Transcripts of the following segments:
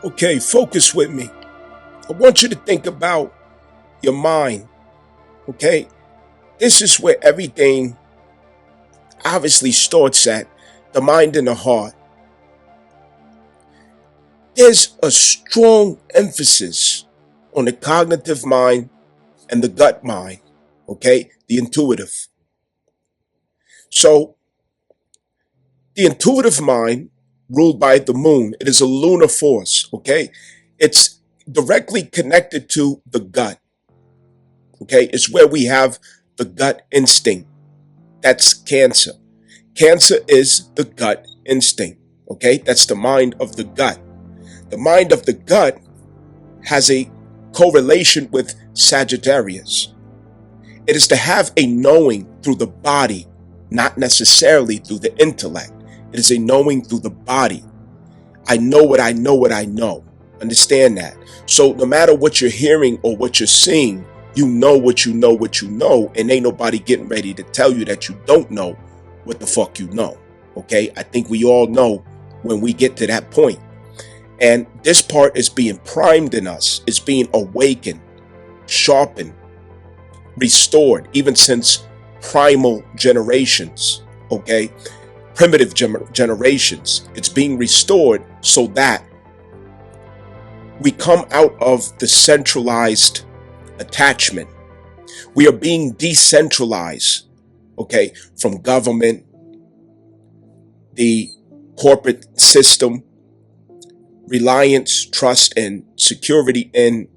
Okay, focus with me. I want you to think about your mind, okay? This is where everything obviously starts at, the mind and the heart. There's a strong emphasis on the cognitive mind and the gut mind, okay? The intuitive. So, the intuitive mind, ruled by the moon, it is a lunar force, okay? It's directly connected to the gut, okay? It's where we have the gut instinct. That's Cancer. Cancer is the gut instinct, okay? That's the mind of the gut. The mind of the gut has a correlation with Sagittarius. It is to have a knowing through the body, not necessarily through the intellect. It is a knowing through the body. I know what I know what I know. Understand that. So no matter what you're hearing or what you're seeing, you know what you know what you know, and ain't nobody getting ready to tell you that you don't know what the fuck you know. Okay? I think we all know when we get to that point. And this part is being primed in us. It's being awakened, sharpened, restored, even since primal generations. Okay? Primitive generations. It's being restored so that we come out of the centralized attachment. We are being decentralized, okay, from government, the corporate system, reliance, trust, and security in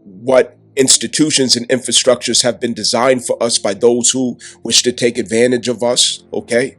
what institutions and infrastructures have been designed for us by those who wish to take advantage of us, okay?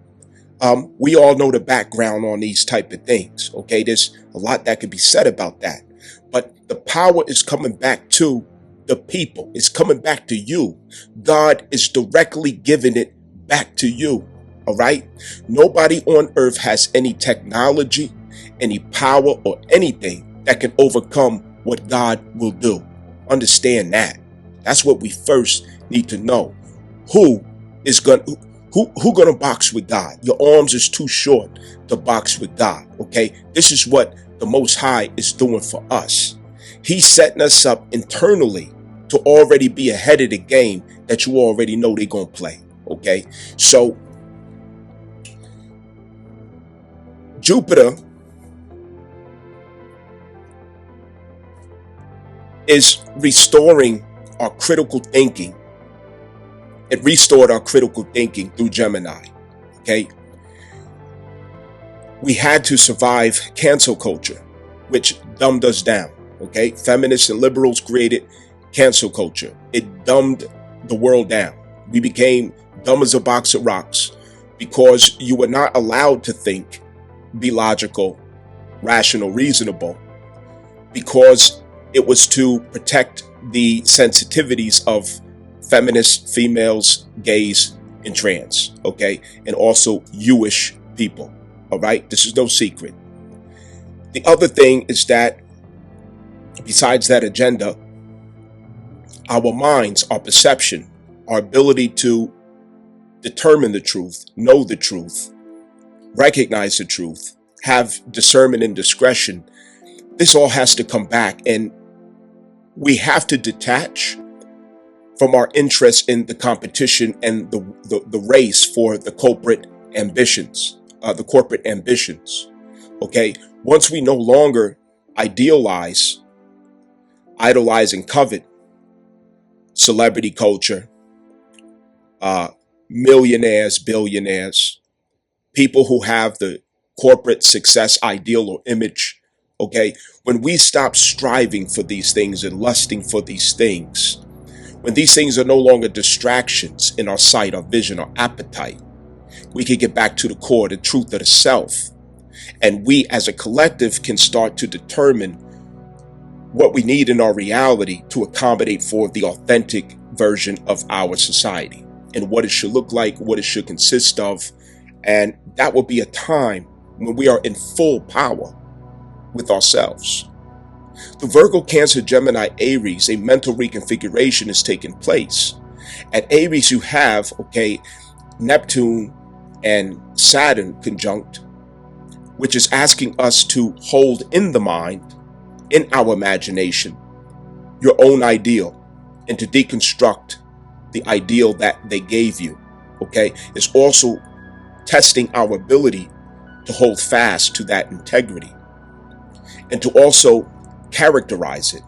We all know the background on these type of things, okay? There's a lot that could be said about that. But the power is coming back to the people. It's coming back to you. God is directly giving it back to you, all right? Nobody on earth has any technology, any power, or anything that can overcome what God will do. Understand that. That's what we first need to know. Who gonna box with God? Your arms is too short to box with God. Okay, this is what the Most High is doing for us. He's setting us up internally to already be ahead of the game that you already know they're gonna play. Okay, so Jupiter is restoring our critical thinking. It restored our critical thinking through Gemini, okay? We had to survive cancel culture, which dumbed us down, okay? Feminists and liberals created cancel culture. It dumbed the world down. We became dumb as a box of rocks because you were not allowed to think, be logical, rational, reasonable, because it was to protect the sensitivities of feminists, females, gays, and trans, okay? And also you-ish people, all right? This is no secret. The other thing is that besides that agenda, our minds, our perception, our ability to determine the truth, know the truth, recognize the truth, have discernment and discretion, this all has to come back, and we have to detach from our interest in the competition and the race for the corporate ambitions, okay? Once we no longer idolize and covet celebrity culture, millionaires, billionaires, people who have the corporate success ideal or image, okay? When we stop striving for these things and lusting for these things, when these things are no longer distractions in our sight, our vision, our appetite, we can get back to the core, the truth of the self. And we as a collective can start to determine what we need in our reality to accommodate for the authentic version of our society and what it should look like, what it should consist of. And that will be a time when we are in full power with ourselves. The Virgo, Cancer, Gemini, Aries, a mental reconfiguration is taking place. At Aries, you have, okay, Neptune and Saturn conjunct, which is asking us to hold in the mind, in our imagination, your own ideal, and to deconstruct the ideal that they gave you. Okay, it's also testing our ability to hold fast to that integrity and to also characterize it.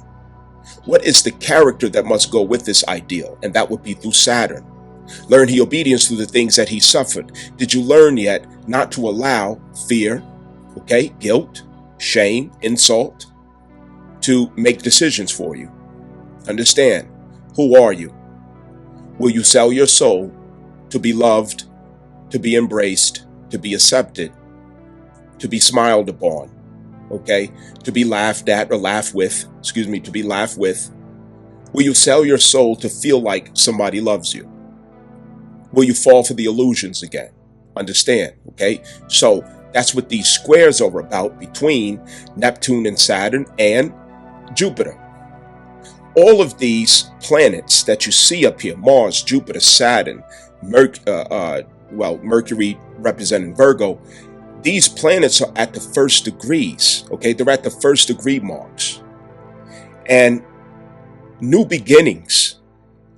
What is the character that must go with this ideal? And that would be through Saturn. Learn he obedience through the things that he suffered. Did you learn yet not to allow fear, okay, guilt, shame, insult to make decisions for you? Understand, who are you? Will you sell your soul to be loved, to be embraced, to be accepted, to be smiled upon, okay, to be laughed at or to be laughed with? Will you sell your soul to feel like somebody loves you? Will you fall for the illusions again? Understand, okay? So that's what these squares are about between Neptune and Saturn and Jupiter. All of these planets that you see up here, Mars, Jupiter, Saturn, Mercury representing Virgo, these planets are at the first degrees, okay? They're at the first degree marks. And new beginnings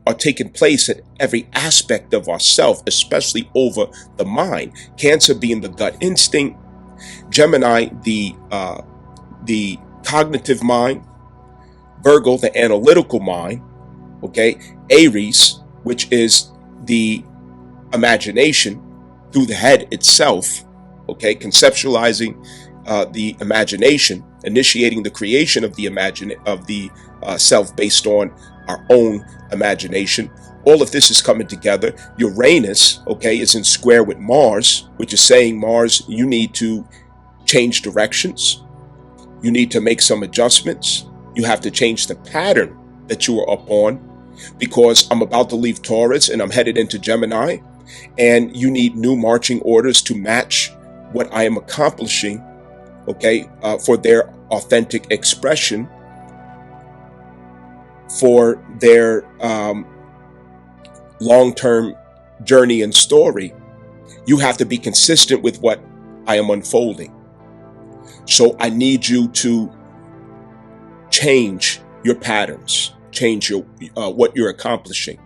are taking place at every aspect of ourself, especially over the mind. Cancer being the gut instinct, Gemini, the cognitive mind, Virgo, the analytical mind, okay? Aries, which is the imagination through the head itself, okay? Conceptualizing the imagination, initiating the creation of the self based on our own imagination. All of this is coming together. Uranus, okay, is in square with Mars, which is saying, Mars, you need to change directions. You need to make some adjustments. You have to change the pattern that you are up on, because I'm about to leave Taurus and I'm headed into Gemini, and you need new marching orders to match what I am accomplishing, okay, for their authentic expression, for their long-term journey and story. You have to be consistent with what I am unfolding. So I need you to change your patterns, change your what you're accomplishing.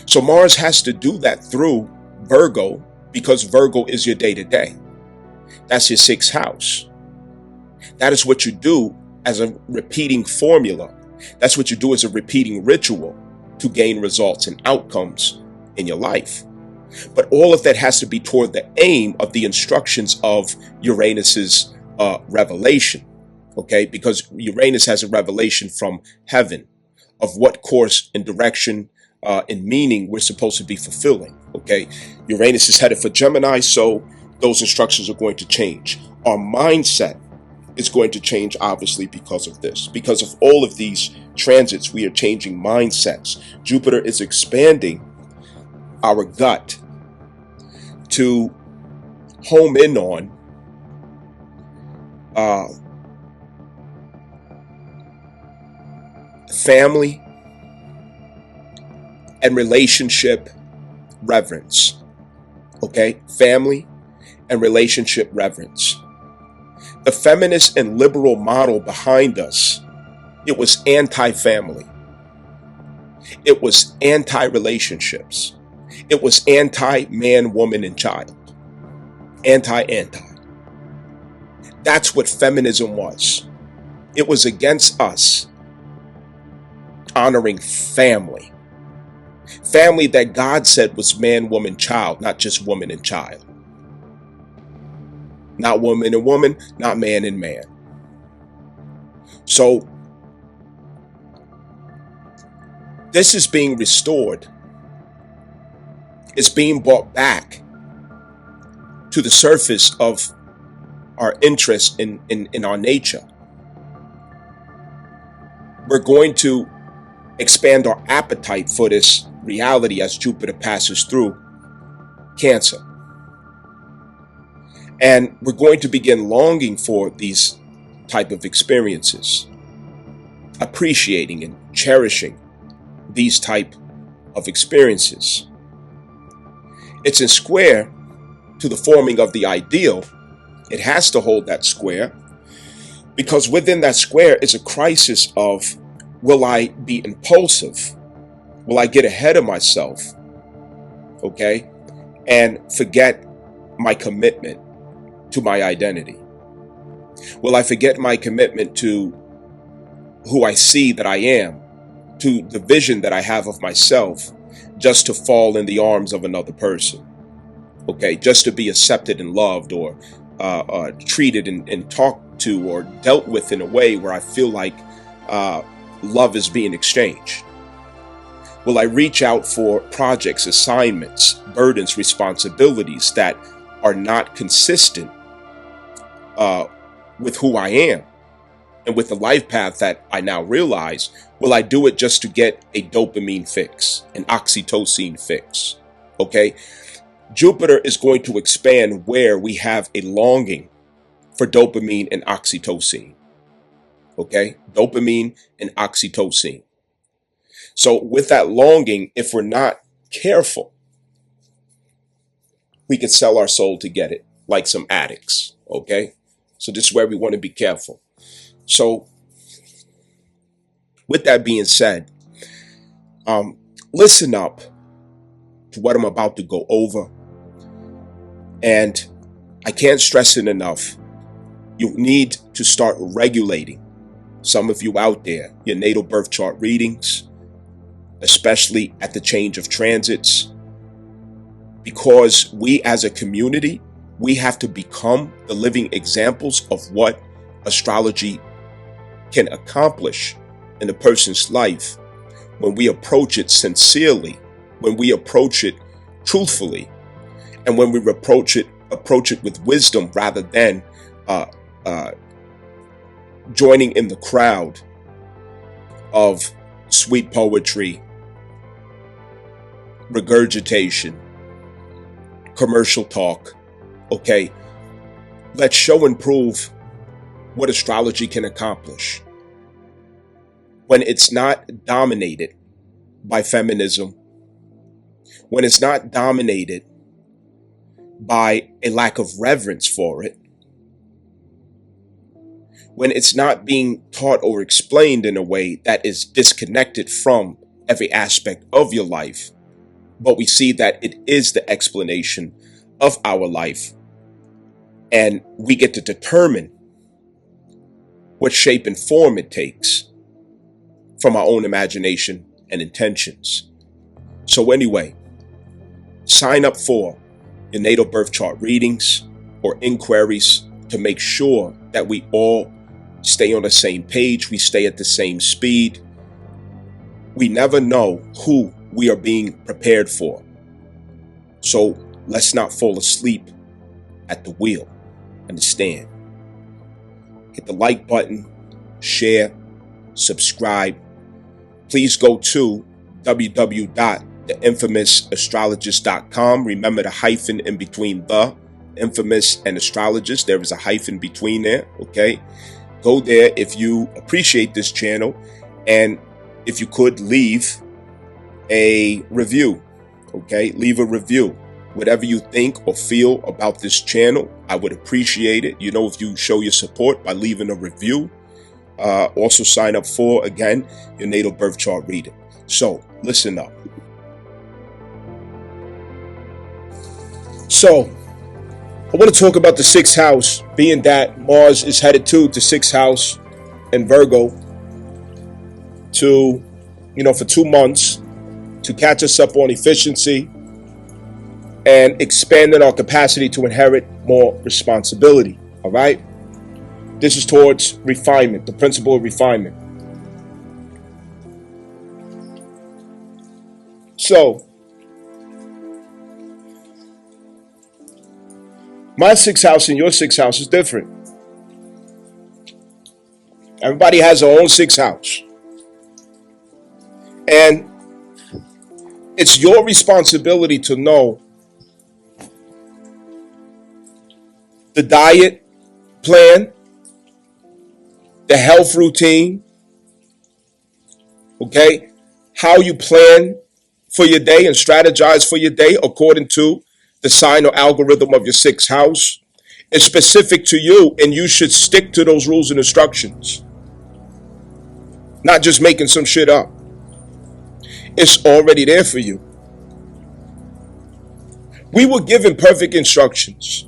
So Mars has to do that through Virgo, because Virgo is your day-to-day. That's your sixth house. That is what you do as a repeating formula. That's what you do as a repeating ritual to gain results and outcomes in your life. But all of that has to be toward the aim of the instructions of Uranus's revelation, okay? Because Uranus has a revelation from heaven of what course and direction and meaning we're supposed to be fulfilling, okay? Uranus is headed for Gemini, so those instructions are going to change. Our mindset is going to change, obviously, because of this. Because of all of these transits, we are changing mindsets. Jupiter is expanding our gut to home in on family and relationship reverence. Okay? Family and relationship reverence. The feminist and liberal model behind us, it was anti-family. It was anti-relationships. It was anti-man, woman, and child. Anti. That's what feminism was. It was against us honoring family. Family that God said was man, woman, child, not just woman and child. Not woman and woman, not man and man. So this is being restored. It's being brought back to the surface of our interest in our nature. We're going to expand our appetite for this reality as Jupiter passes through Cancer. And we're going to begin longing for these type of experiences, appreciating and cherishing these type of experiences. It's in square to the forming of the ideal It has to hold that square, because within that square is a crisis of, will I be impulsive? Will I get ahead of myself? Okay? And forget my commitment to my identity? Will I forget my commitment to who I see that I am, to the vision that I have of myself, just to fall in the arms of another person? Okay, just to be accepted and loved, or treated and talked to or dealt with in a way where I feel like love is being exchanged? Will I reach out for projects, assignments, burdens, responsibilities that are not consistent with who I am and with the life path that I now realize? Will I do it just to get a dopamine fix, an oxytocin fix? Okay. Jupiter is going to expand where we have a longing for dopamine and oxytocin. Okay. Dopamine and oxytocin. So with that longing, if we're not careful, we can sell our soul to get it, like some addicts. Okay. So this is where we want to be careful. So with that being said, listen up to what I'm about to go over. And I can't stress it enough. You need to start regulating, some of you out there, your natal birth chart readings, especially at the change of transits, because we as a community, we have to become the living examples of what astrology can accomplish in a person's life when we approach it sincerely, when we approach it truthfully, and when we approach it with wisdom rather than joining in the crowd of sweet poetry, regurgitation, commercial talk. Okay, let's show and prove what astrology can accomplish when it's not dominated by feminism, when it's not dominated by a lack of reverence for it, when it's not being taught or explained in a way that is disconnected from every aspect of your life, but we see that it is the explanation of our life, and we get to determine what shape and form it takes from our own imagination and intentions. So anyway, sign up for your natal birth chart readings or inquiries to make sure that we all stay on the same page, we stay at the same speed. We never know who we are being prepared for. So let's not fall asleep at the wheel. Understand? Hit the like button, share, subscribe. Please go to www.theinfamousastrologist.com. Remember the hyphen in between the infamous and astrologist. There is a hyphen between there. Okay. Go there if you appreciate this channel, and if you could leave a review. Okay. Leave a review. Whatever you think or feel about this channel, I would appreciate it. You know, if you show your support by leaving a review. Also sign up for, again, your natal birth chart reading. So listen up. So I want to talk about the sixth house, being that Mars is headed to the sixth house in Virgo to, for 2 months to catch us up on efficiency and expanding our capacity to inherit more responsibility. All right. This is towards refinement, the principle of refinement. So, my sixth house and your sixth house is different. Everybody has their own sixth house. And it's your responsibility to know the diet plan, the health routine, okay? How you plan for your day and strategize for your day according to the sign or algorithm of your sixth house. It's specific to you, and you should stick to those rules and instructions. Not just making some shit up. It's already there for you. We were given perfect instructions.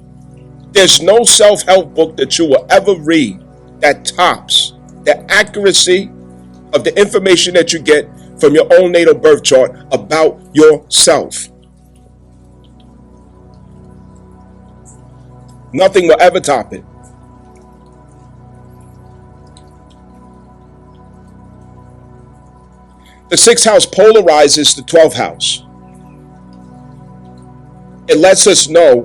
There's no self-help book that you will ever read that tops the accuracy of the information that you get from your own natal birth chart about yourself. Nothing will ever top it. The 6th house polarizes the 12th house. It lets us know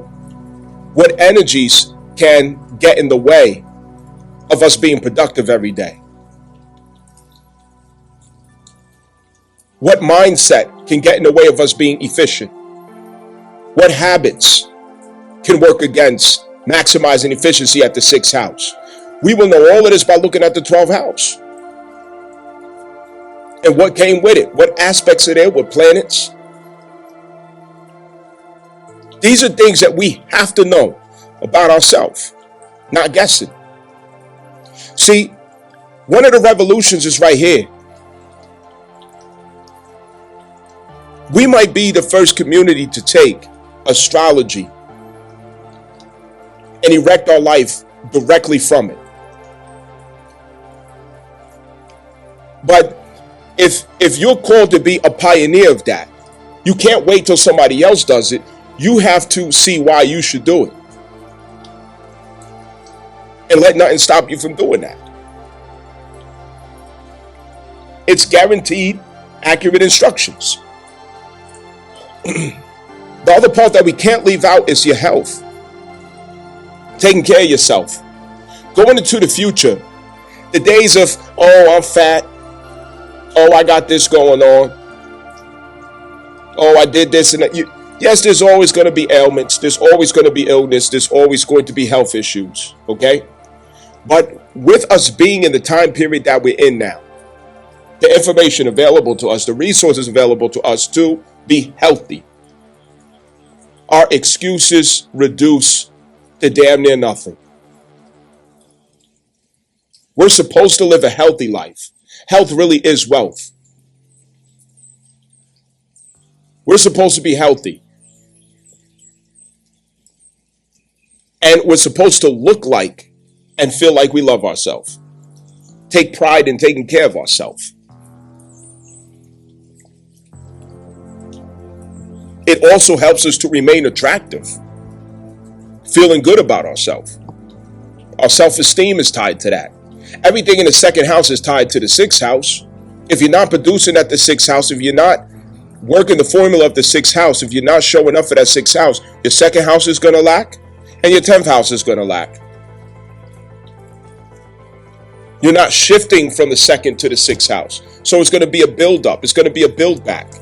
what energies can get in the way of us being productive every day. What mindset can get in the way of us being efficient? What habits can work against maximizing efficiency at the 6th house? We will know all of this by looking at the 12th house. And what came with it? What aspects are there? What planets? These are things that we have to know about ourselves, not guessing. See, one of the revolutions is right here. We might be the first community to take astrology and erect our life directly from it. But if you're called to be a pioneer of that, you can't wait till somebody else does it. You have to see why you should do it. And let nothing stop you from doing that. It's guaranteed accurate instructions. The other part that we can't leave out is your health. Taking care of yourself. Going into the future, the days of, oh, I'm fat. Oh, I got this going on. Oh, I did this and that. Yes, there's always going to be ailments. There's always going to be illness. There's always going to be health issues. Okay? But with us being in the time period that we're in now, the information available to us, the resources available to us to be healthy, our excuses reduce to damn near nothing. We're supposed to live a healthy life. Health really is wealth. We're supposed to be healthy. And we're supposed to look like and feel like we love ourselves. Take pride in taking care of ourselves. It also helps us to remain attractive. Feeling good about ourselves. Our self-esteem is tied to that. Everything in the 2nd house is tied to the 6th house. If you're not producing at the 6th house, if you're not working the formula of the 6th house, if you're not showing up for that 6th house, your 2nd house is going to lack and your 10th house is going to lack. You're not shifting from the 2nd to the 6th house. So it's going to be a build up. It's going to be a build back.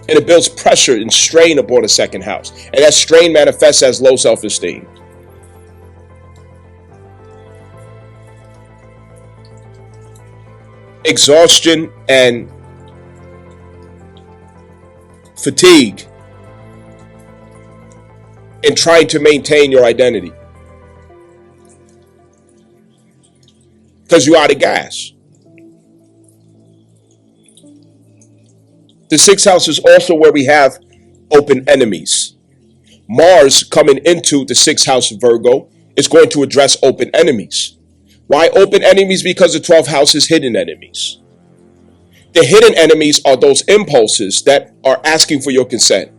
And it builds pressure and strain upon the 2nd house. And that strain manifests as low self-esteem. Exhaustion and fatigue in trying to maintain your identity. Because you're out of gas. The 6th house is also where we have open enemies. Mars coming into the 6th house of Virgo is going to address open enemies. Why open enemies? Because the 12th house is hidden enemies. The hidden enemies are those impulses that are asking for your consent.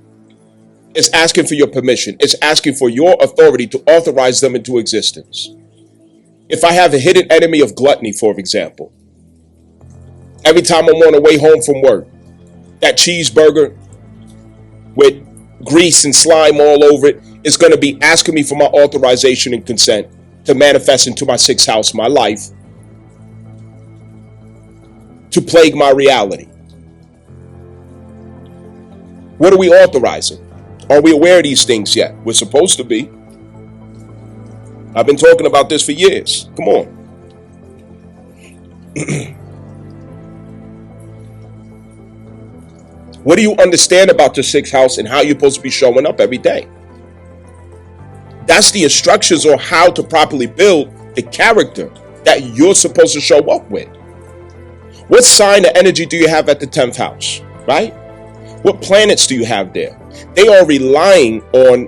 It's asking for your permission. It's asking for your authority to authorize them into existence. If I have a hidden enemy of gluttony, for example, every time I'm on the way home from work, that cheeseburger with grease and slime all over it is going to be asking me for my authorization and consent to manifest into my 6th house, my life, to plague my reality. What are we authorizing? Are we aware of these things yet? We're supposed to be. I've been talking about this for years. Come on. What do you understand about the 6th house and how you're supposed to be showing up every day? That's the instructions on how to properly build the character that you're supposed to show up with. What sign of energy do you have at the 10th house, right? What planets do you have there? They are relying on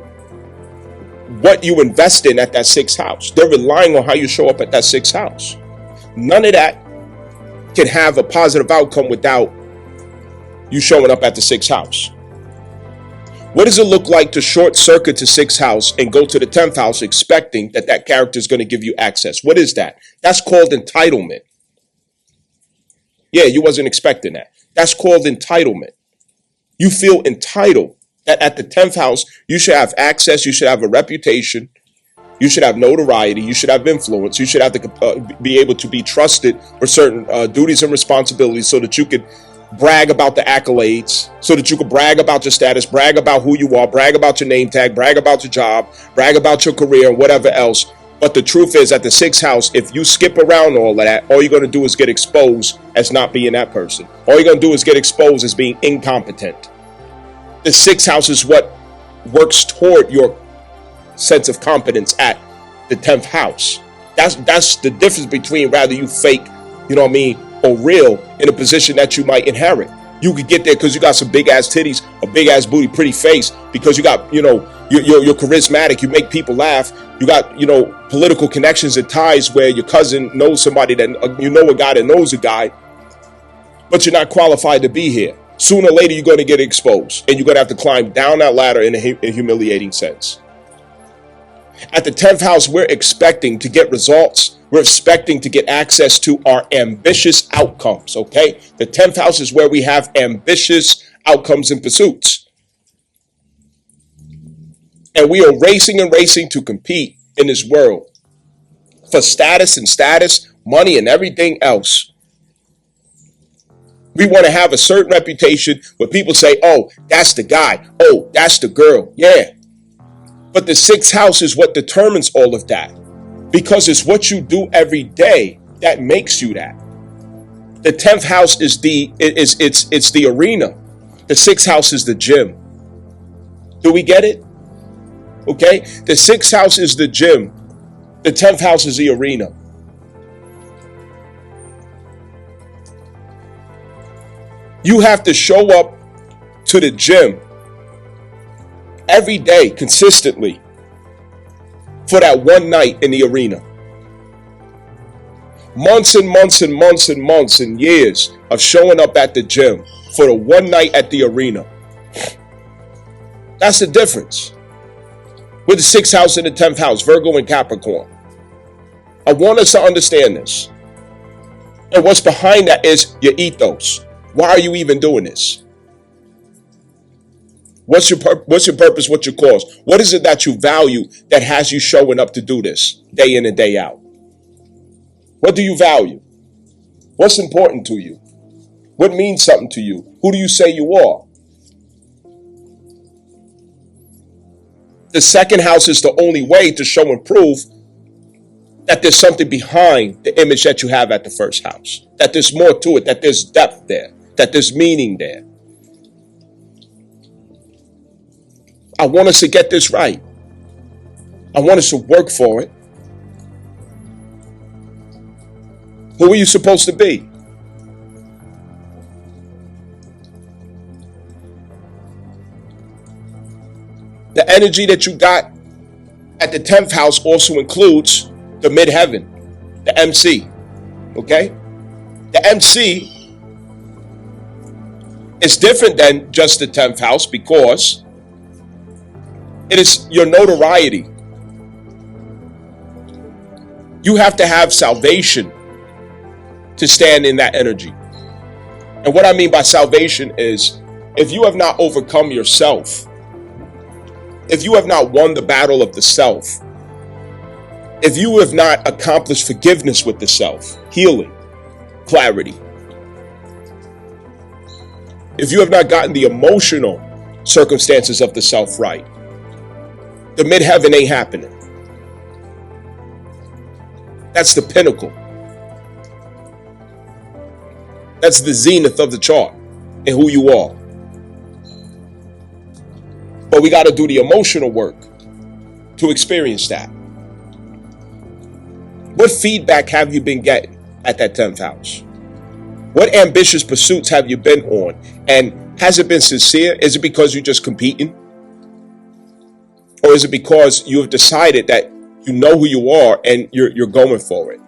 what you invest in at that 6th house. They're relying on how you show up at that 6th house. None of that can have a positive outcome without you showing up at the 6th house. What does it look like to short circuit to 6th house and go to the 10th house expecting that that character is going to give you access? What is that? That's called entitlement. Yeah, you wasn't expecting that. That's called entitlement. You feel entitled that at the 10th house, you should have access, you should have a reputation, you should have notoriety, you should have influence, you should have to be able to be trusted for certain duties and responsibilities so that you could brag about the accolades, so that you could brag about your status, brag about who you are, brag about your name tag, brag about your job, brag about your career and whatever else. But the truth is, at the 6th house, if you skip around all of that, all you're going to do is get exposed as not being that person. All you're going to do is get exposed as being incompetent. The 6th house is what works toward your sense of competence at the 10th house. That's the difference between rather you fake, you know what I mean, or real in a position that you might inherit. You could get there because you got some big ass titties, a big ass booty, pretty face, because you got, you know, you're charismatic, you make people laugh, you got, you know, political connections and ties where your cousin knows somebody that, you know, a guy that knows a guy, but you're not qualified to be here. Sooner or later, you're going to get exposed and you're going to have to climb down that ladder in a humiliating sense. At the 10th house, we're expecting to get results. We're expecting to get access to our ambitious outcomes, okay? The 10th house is where we have ambitious outcomes and pursuits. And we are racing and racing to compete in this world for status, money, and everything else. We want to have a certain reputation where people say, oh, that's the guy. Oh, that's the girl. Yeah. But the 6th house is what determines all of that, because it's what you do every day that makes you that. The 10th house is it's the arena. The 6th house is the gym. Do we get it? Okay? The 6th house is the gym. The 10th house is the arena. You have to show up to the gym every day consistently for that one night in the arena. Months and months and months and months and years of showing up at the gym for the one night at the arena. That's the difference with the 6th house and the 10th house, Virgo and Capricorn. I want us to understand this. And what's behind that is your ethos. Why are you even doing this? What's your purpose? What's your cause? What is it that you value that has you showing up to do this day in and day out? What do you value? What's important to you? What means something to you? Who do you say you are? The 2nd house is the only way to show and prove that there's something behind the image that you have at the 1st house, that there's more to it, that there's depth there, that there's meaning there. I want us to get this right. I want us to work for it. Who are you supposed to be? The energy that you got at the 10th house also includes the midheaven, the MC. Okay? The MC is different than just the 10th house because it is your notoriety. You have to have salvation to stand in that energy. And what I mean by salvation is, if you have not overcome yourself, if you have not won the battle of the self, if you have not accomplished forgiveness with the self, healing, clarity, if you have not gotten the emotional circumstances of the self right, the midheaven ain't happening. That's the pinnacle. That's the zenith of the chart and who you are. But we got to do the emotional work, to experience that? What feedback have you been getting at that 10th house? What ambitious pursuits have you been on? And has it been sincere? Is it because you're just competing? Or is it because you have decided that you know who you are and you're going for it?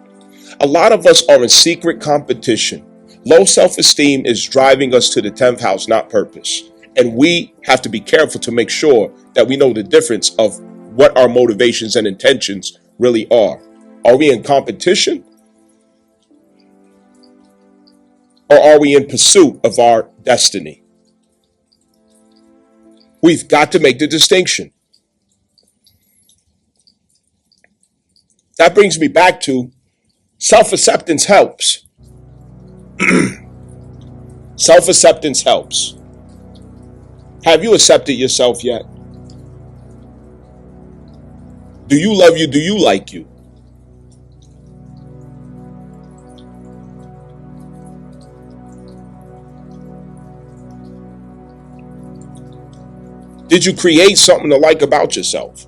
A lot of us are in secret competition. Low self-esteem is driving us to the 10th house, not purpose. And we have to be careful to make sure that we know the difference of what our motivations and intentions really are. Are we in competition? Or are we in pursuit of our destiny? We've got to make the distinction. That brings me back to self-acceptance helps. Self-acceptance helps. Have you accepted yourself yet? Do you love you? Do you like you? Did you create something to like about yourself?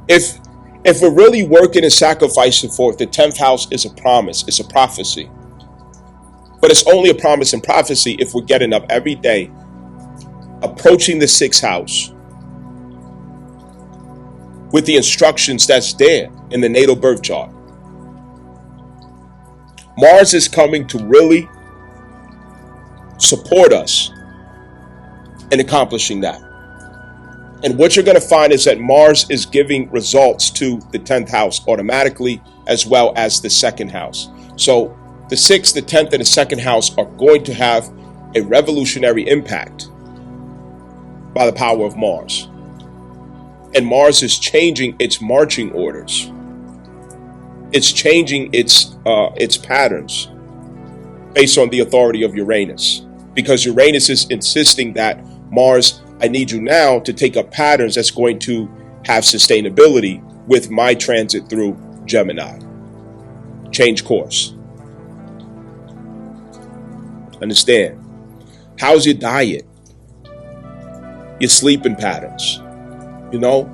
If we're really working and sacrificing for it, the 10th house is a promise, it's a prophecy. But it's only a promise and prophecy if we're getting up every day, approaching the 6th house with the instructions that's there in the natal birth chart. Mars is coming to really support us in accomplishing that. And what you're going to find is that Mars is giving results to the 10th house automatically, as well as the 2nd house. So the 6th, the 10th, and the 2nd house are going to have a revolutionary impact by the power of Mars. And Mars is changing its marching orders. It's changing its patterns based on the authority of Uranus. Because Uranus is insisting that Mars, I need you now to take up patterns that's going to have sustainability with my transit through Gemini. Change course. Understand? How's your diet? Your sleeping patterns? You know?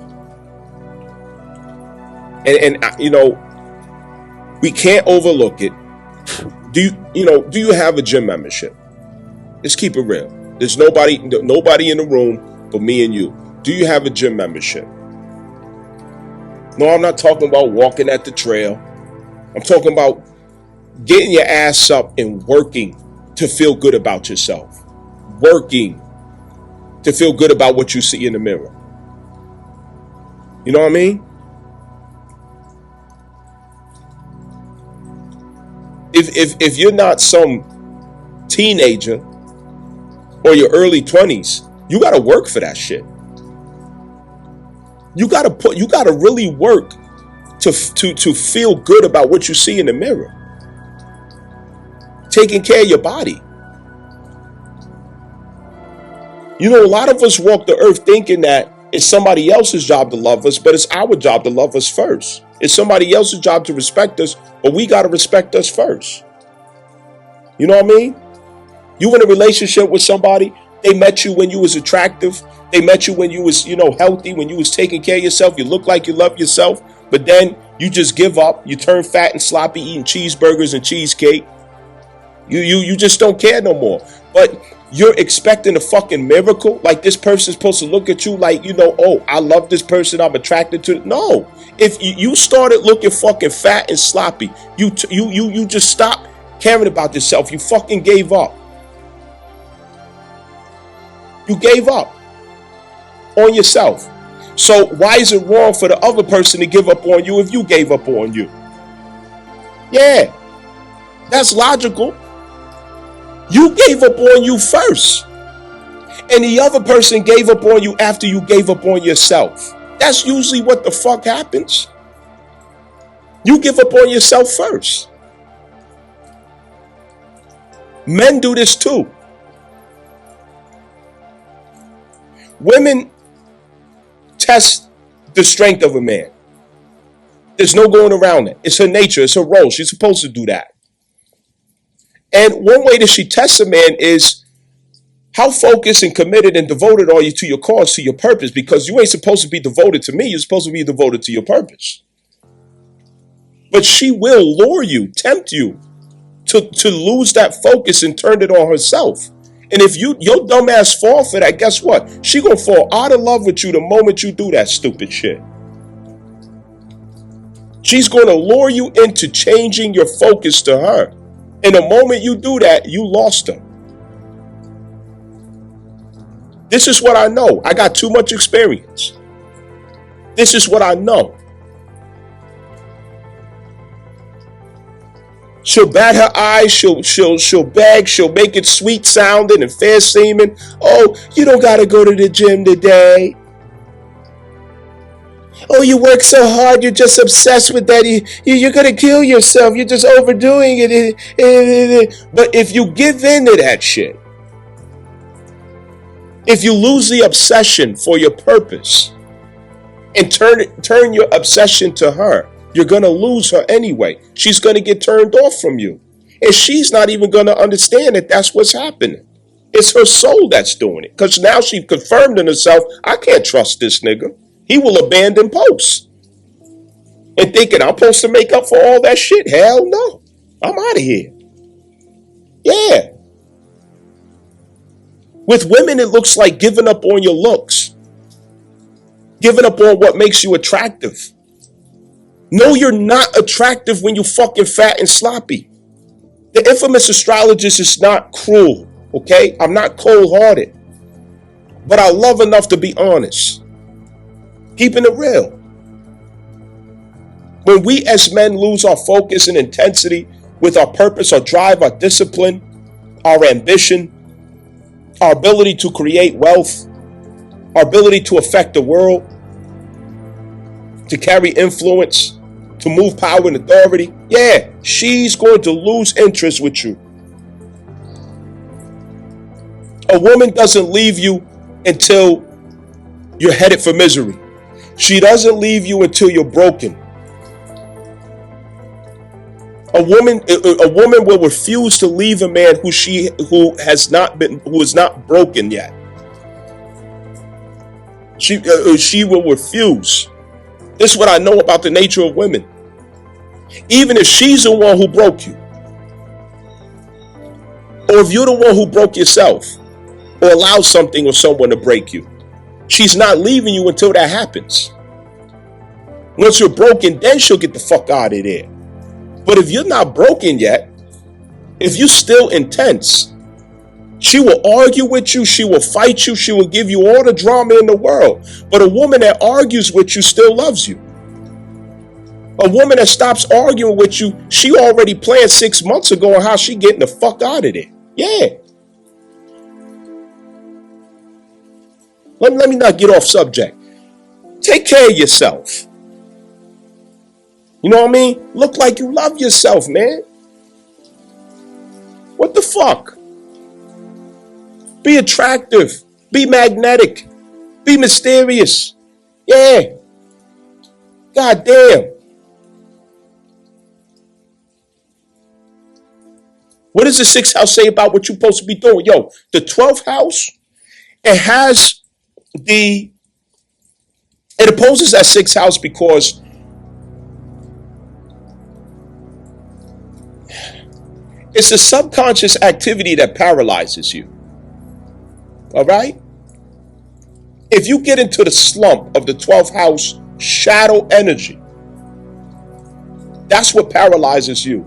And you know, we can't overlook it. Do you have a gym membership? Let's keep it real. There's nobody in the room but me and you. Do you have a gym membership? No, I'm not talking about walking at the trail. I'm talking about getting your ass up and working to feel good about yourself. Working to feel good about what you see in the mirror. You know what I mean? If you're not some teenager or your early 20s, you got to work for that shit. You got to really work to feel good about what you see in the mirror. Taking care of your body. You know, a lot of us walk the earth thinking that it's somebody else's job to love us, but it's our job to love us first. It's somebody else's job to respect us, but we got to respect us first. You know what I mean? You in a relationship with somebody, they met you when you was attractive. They met you when you was, healthy, when you was taking care of yourself. You look like you love yourself, but then you just give up. You turn fat and sloppy eating cheeseburgers and cheesecake. You just don't care no more. But you're expecting a fucking miracle? Like this person's supposed to look at you like, oh, I love this person, I'm attracted to it. No. If you started looking fucking fat and sloppy, you just stopped caring about yourself. You fucking gave up. You gave up on yourself. So why is it wrong for the other person to give up on you if you gave up on you? Yeah, that's logical. You gave up on you first. And the other person gave up on you after you gave up on yourself. That's usually what the fuck happens. You give up on yourself first. Men do this too. Women test the strength of a man. There's no going around it. It's her nature. It's her role. She's supposed to do that. And one way that she tests a man is How focused and committed and devoted are you to your cause, to your purpose? Because you ain't supposed to be devoted to me. You're supposed to be devoted to your purpose. But she will lure you, tempt you to lose that focus and turn it on herself. And if your dumb ass fall for that, guess what? She gonna fall out of love with you the moment you do that stupid shit. She's gonna lure you into changing your focus to her. And the moment you do that, you lost her. This is what I know. I got too much experience. This is what I know. She'll bat her eyes, she'll beg, she'll make it sweet sounding and fair seeming. Oh, you don't gotta go to the gym today. Oh, you work so hard, you're just obsessed with that. You're gonna kill yourself. You're just overdoing it. But if you give in to that shit, if you lose the obsession for your purpose and turn your obsession to her, you're going to lose her anyway. She's going to get turned off from you. And she's not even going to understand that that's what's happening. It's her soul that's doing it. Because now she's confirmed in herself, I can't trust this nigga. He will abandon posts. And thinking I'm supposed to make up for all that shit. Hell no. I'm out of here. Yeah. With women, it looks like giving up on your looks. Giving up on what makes you attractive. No, you're not attractive when you're fucking fat and sloppy. The infamous astrologist is not cruel, okay? I'm not cold-hearted. But I love enough to be honest. Keeping it real. When we as men lose our focus and intensity with our purpose, our drive, our discipline, our ambition, our ability to create wealth, our ability to affect the world, to carry influence, to move power and authority, yeah, she's going to lose interest with you. A woman doesn't leave you until you're headed for misery. She doesn't leave you until you're broken. A woman will refuse to leave a man who is not broken yet. She will refuse. This is what I know about the nature of women. Even if she's the one who broke you, or if you're the one who broke yourself, or allowed something or someone to break you, she's not leaving you until that happens. Once you're broken, then she'll get the fuck out of there. But if you're not broken yet, if you're still intense, she will argue with you, she will fight you, she will give you all the drama in the world. But a woman that argues with you still loves you. A woman that stops arguing with you, she already planned 6 months ago on how she getting the fuck out of there. Yeah. Let me not get off subject. Take care of yourself. You know what I mean? Look like you love yourself, man. What the fuck? Be attractive. Be magnetic. Be mysterious. Yeah. God damn. What does the 6th house say about what you're supposed to be doing? Yo, the 12th house, it opposes that 6th house because it's the subconscious activity that paralyzes you. All right? If you get into the slump of the 12th house shadow energy, that's what paralyzes you.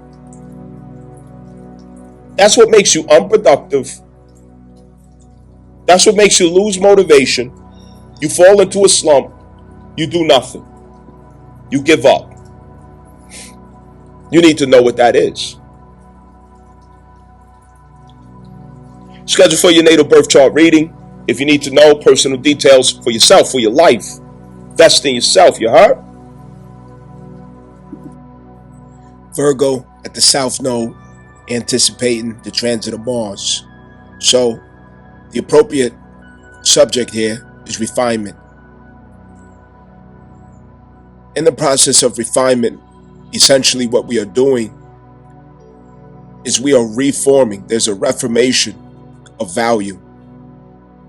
That's what makes you unproductive. That's what makes you lose motivation. You fall into a slump. You do nothing. You give up. You need to know what that is. Schedule for your natal birth chart reading. If you need to know personal details for yourself, for your life, invest in yourself, you heard? Virgo at the South Node, anticipating the transit of Mars. So, the appropriate subject here is refinement. In the process of refinement, essentially what we are doing is we are reforming. There's a reformation of value.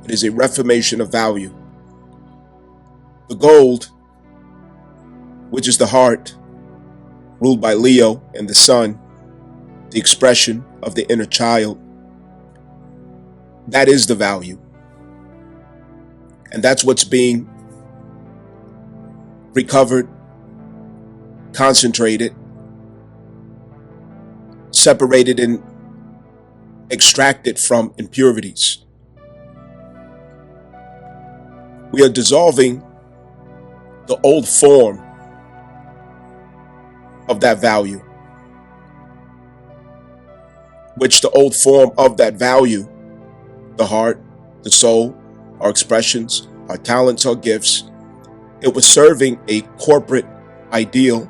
It is a reformation of value. The gold, which is the heart, ruled by Leo, and the sun, the expression of the inner child, that is the value. And that's what's being recovered, concentrated, separated, and extracted from impurities. We are dissolving the old form of that value, which the old form of that value, the heart, the soul, our expressions, our talents, our gifts, it was serving a corporate ideal.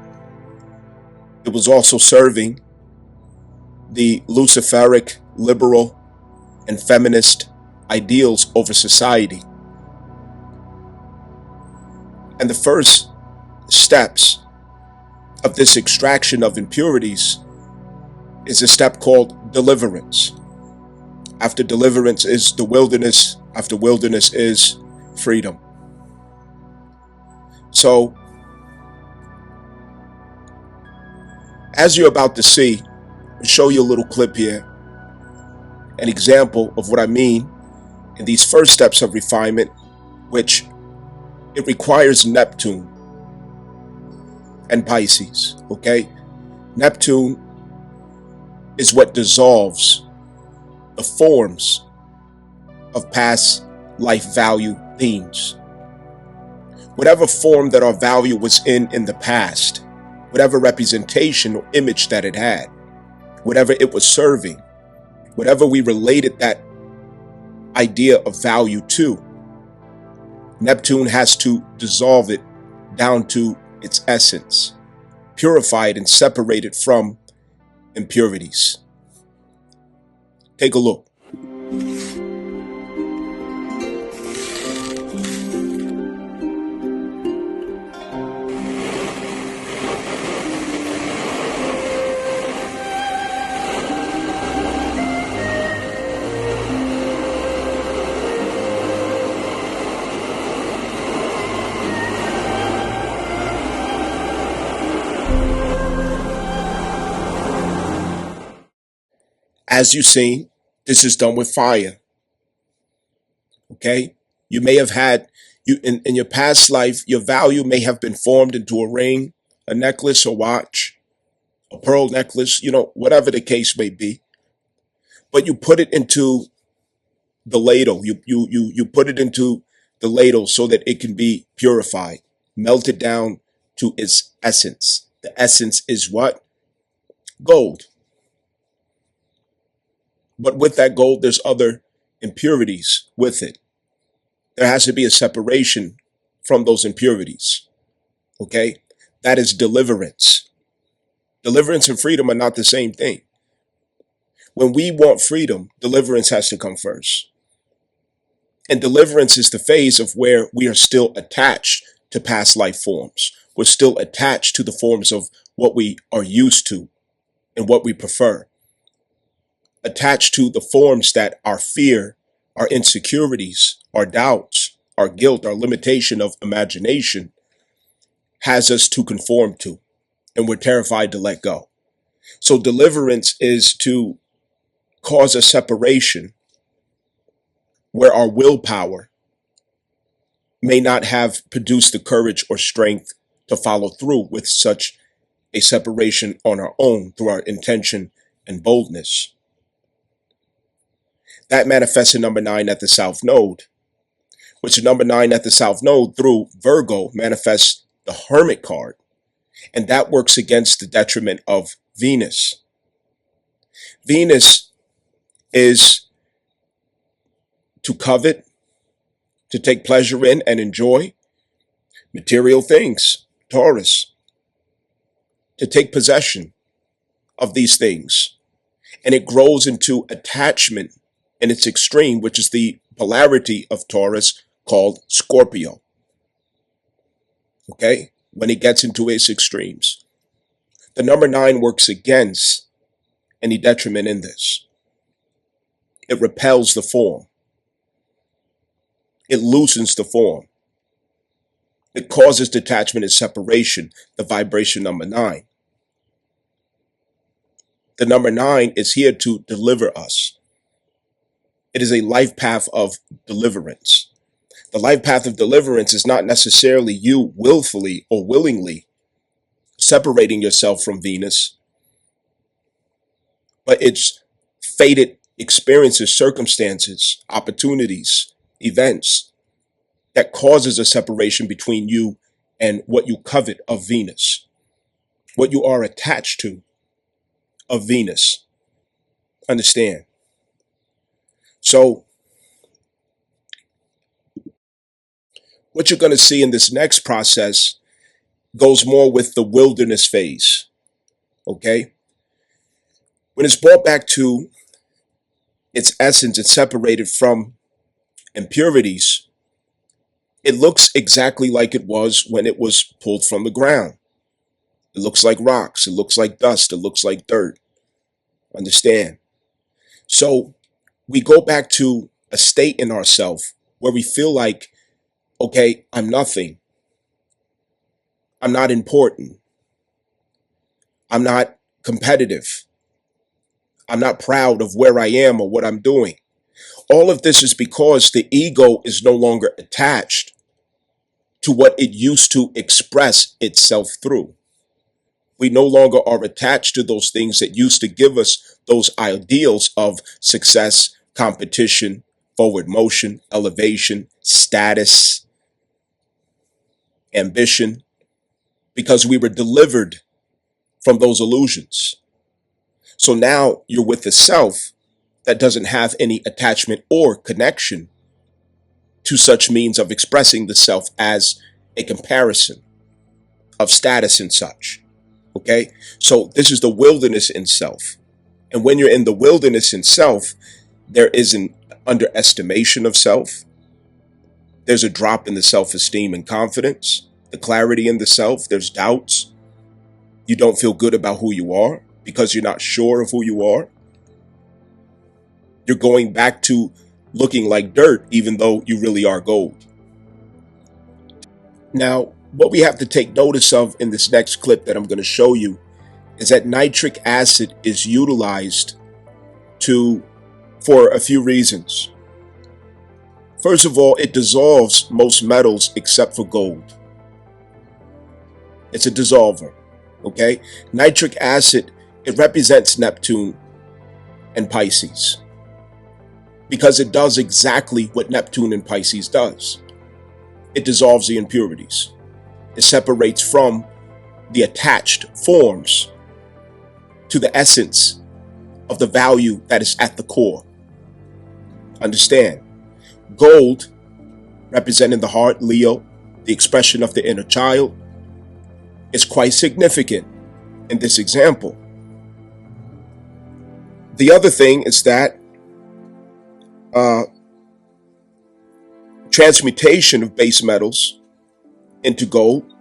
It was also serving the Luciferic, liberal, and feminist ideals over society. And the first steps of this extraction of impurities is a step called deliverance. After deliverance is the wilderness. After wilderness is freedom. So, as you're about to see, I'll show you a little clip here, an example of what I mean in these first steps of refinement, which it requires Neptune and Pisces, okay? Neptune is what dissolves the forms of past life value themes. Whatever form that our value was in the past, whatever representation or image that it had, whatever it was serving, whatever we related that idea of value to, Neptune has to dissolve it down to its essence, purify it and separate it from impurities. Take a look. As you've seen, this is done with fire. Okay? You may have had, in your past life, your value may have been formed into a ring, a necklace, a watch, a pearl necklace, whatever the case may be. But you put it into the ladle. You put it into the ladle so that it can be purified, melted down to its essence. The essence is what? Gold. But with that gold, there's other impurities with it. There has to be a separation from those impurities. Okay? That is deliverance. Deliverance and freedom are not the same thing. When we want freedom, deliverance has to come first. And deliverance is the phase of where we are still attached to past life forms. We're still attached to the forms of what we are used to and what we prefer. Attached to the forms that our fear, our insecurities, our doubts, our guilt, our limitation of imagination has us to conform to, and we're terrified to let go. So deliverance is to cause a separation where our willpower may not have produced the courage or strength to follow through with such a separation on our own through our intention and boldness. That manifests in number 9 at the SouthNode, which number 9 at the SouthNode through VIRGO manifests the Hermit card, and that works against the detriment of Venus. Venus is to covet, to take pleasure in and enjoy material things, Taurus, to take possession of these things, and it grows into attachment in its extreme, which is the polarity of Taurus called Scorpio. Okay? When it gets into its extremes. The number 9 works against any detriment in this. It repels the form. It loosens the form. It causes detachment and separation, the vibration number 9. The number 9 is here to deliver us. It is a life path of deliverance. The life path of deliverance is not necessarily you willfully or willingly separating yourself from Venus, but it's fated experiences, circumstances, opportunities, events that causes a separation between you and what you covet of Venus, what you are attached to of Venus. Understand? So what you're going to see in this next process goes more with the wilderness phase. Okay? When it's brought back to its essence, it's separated from impurities. It looks exactly like it was when it was pulled from the ground. It looks like rocks. It looks like dust. It looks like dirt. Understand? So we go back to a state in ourselves where we feel like, okay, I'm nothing. I'm not important. I'm not competitive. I'm not proud of where I am or what I'm doing. All of this is because the ego is no longer attached to what it used to express itself through. We no longer are attached to those things that used to give us those ideals of success, competition, forward motion, elevation, status, ambition, because we were delivered from those illusions. So now you're with the self that doesn't have any attachment or connection to such means of expressing the self as a comparison of status and such. Okay? So this is the wilderness in self. And when you're in the wilderness in self, there is an underestimation of self. There's a drop in the self-esteem and confidence, the clarity in the self. There's doubts. You don't feel good about who you are because you're not sure of who you are. You're going back to looking like dirt, even though you really are gold. Now, what we have to take notice of in this next clip that I'm going to show you is that nitric acid is utilized for a few reasons. First of all, it dissolves most metals except for gold. It's a dissolver, okay? Nitric acid, it represents Neptune and Pisces because it does exactly what Neptune and Pisces does. It dissolves the impurities. It separates from the attached forms to the essence of the value that is at the core. Understand? Gold, representing the heart, Leo, the expression of the inner child, is quite significant in this example. The other thing is that transmutation of base metals into gold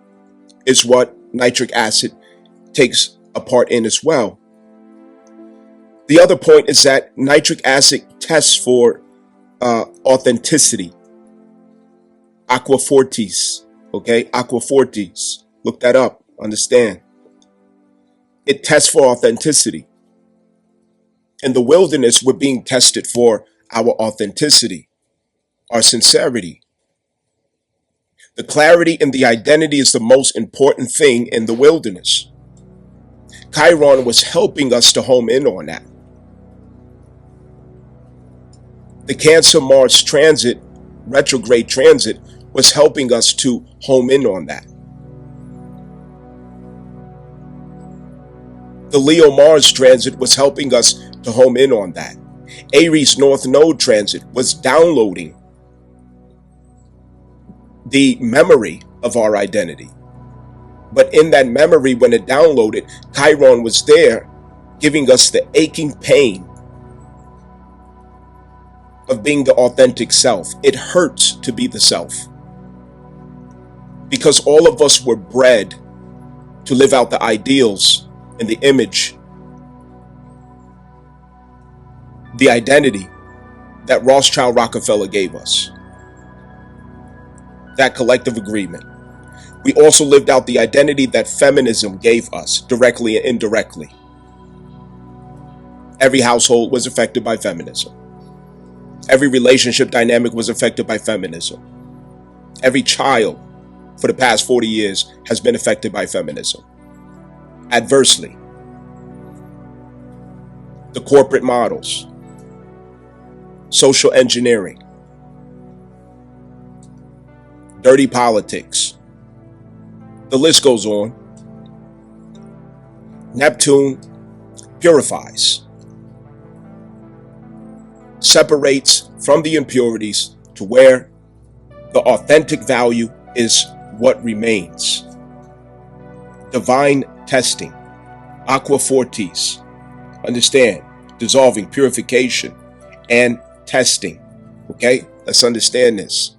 is what nitric acid takes a part in as well. The other point is that nitric acid tests for authenticity. Aqua fortis, okay? Aqua fortis. Look that up. Understand. It tests for authenticity. In the wilderness, we're being tested for our authenticity, our sincerity. The clarity and the identity is the most important thing in the wilderness. Chiron was helping us to home in on that. The Cancer Mars transit, retrograde transit, was helping us to home in on that. The Leo Mars transit was helping us to home in on that. Aries North Node transit was downloading the memory of our identity. But in that memory, when it downloaded, Chiron was there giving us the aching pain of being the authentic self. It hurts to be the self because all of us were bred to live out the ideals and the image, the identity that Rothschild Rockefeller gave us. that collective agreement. We also lived out the identity that feminism gave us, directly and indirectly. Every household was affected by feminism. Every relationship dynamic was affected by feminism. Every child for the past 40 years has been affected by feminism. Adversely, the corporate models, social engineering, dirty politics, the list goes on. Neptune purifies, separates from the impurities to where the authentic value is what remains. Divine testing, aqua fortis, understand, dissolving, purification, and testing. Okay, let's understand this.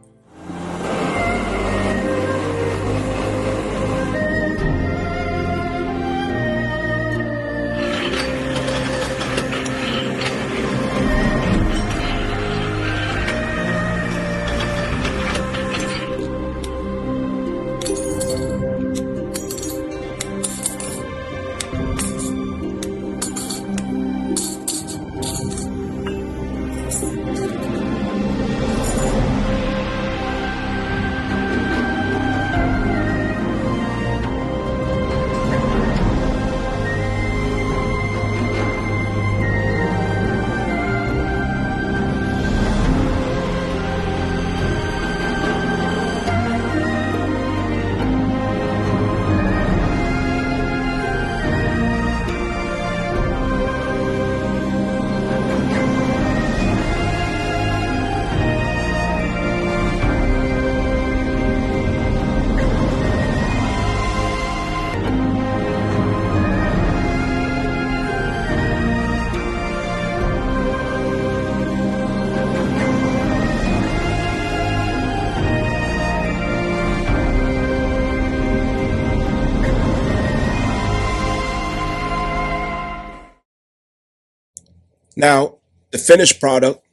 Now, the finished product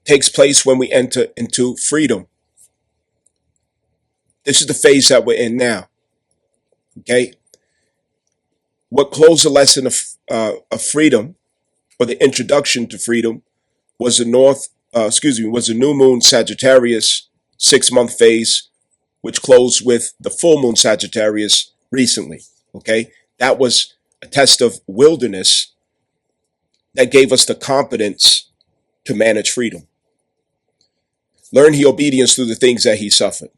takes place when we enter into freedom. This is the phase that we're in now. Okay? What closed the lesson of freedom, or the introduction to freedom, was the was the new moon Sagittarius 6-month phase, which closed with the full moon Sagittarius recently. Okay? That was a test of wilderness that gave us the confidence to manage freedom. Learn he obedience through the things that he suffered.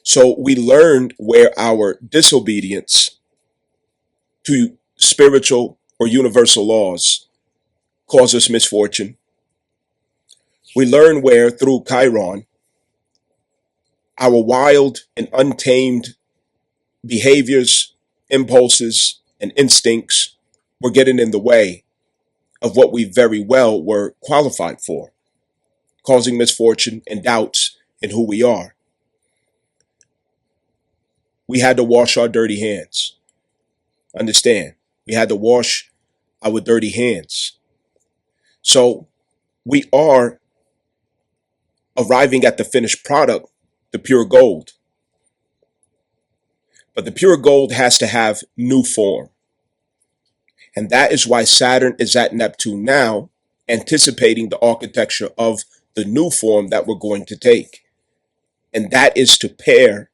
So we learned where our disobedience to spiritual or universal laws caused us misfortune. We learned where through Chiron, our wild and untamed behaviors, impulses, and instincts were getting in the way of what we very well were qualified for, causing misfortune and doubts in who we are. We had to wash our dirty hands. Understand, we had to wash our dirty hands. So we are arriving at the finished product, the pure gold. But the pure gold has to have new form. And that is why Saturn is at Neptune now, anticipating the architecture of the new form that we're going to take. And that is to pair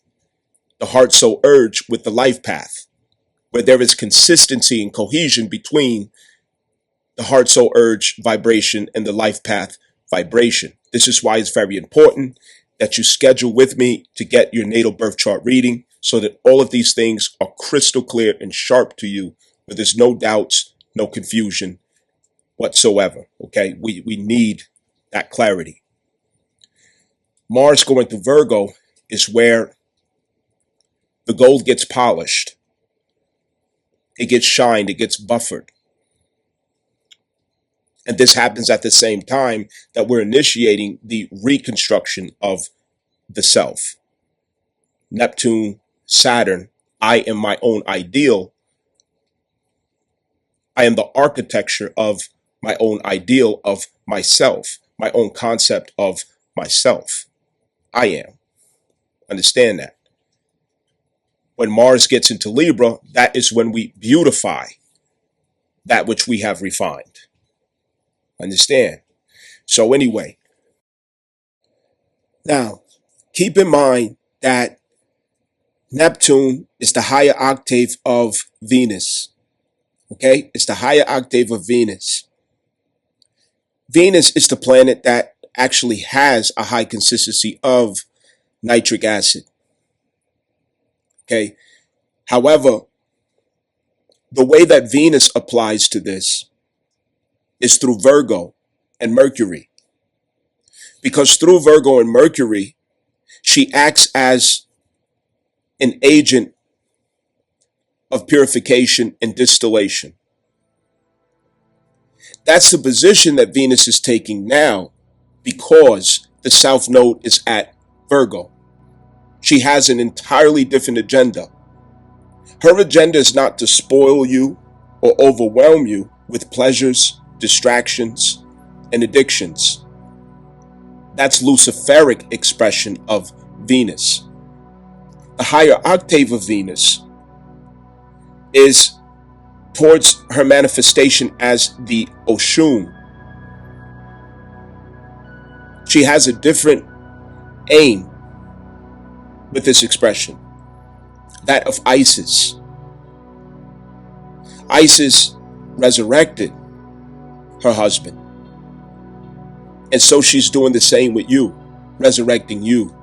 the heart soul urge with the life path, where there is consistency and cohesion between the heart soul urge vibration and the life path vibration. This is why it's very important that you schedule with me to get your natal birth chart reading, so that all of these things are crystal clear and sharp to you, where there's no doubts, no confusion whatsoever. Okay, we need that clarity. Mars going through Virgo is where the gold gets polished. It gets shined, it gets buffered. And this happens at the same time that we're initiating the reconstruction of the self. Neptune, Saturn, I am my own ideal. I am the architecture of my own ideal of myself, my own concept of myself. I am. Understand that. When Mars gets into Libra, that is when we beautify that which we have refined. Understand? So anyway, now keep in mind that Neptune is the higher octave of Venus. Okay? It's the higher octave of Venus. Venus is the planet that actually has a high consistency of nitric acid. Okay? However, the way that Venus applies to this is through Virgo and Mercury. Because through Virgo and Mercury, she acts as an agent of purification and distillation. That's the position that Venus is taking now because the South Node is at Virgo. She has an entirely different agenda. Her agenda is not to spoil you or overwhelm you with pleasures, distractions, and addictions. That's Luciferic expression of Venus. The higher octave of Venus is towards her manifestation as the Oshun. She has a different aim with this expression, that of Isis. Isis resurrected her husband. And so she's doing the same with you, resurrecting you.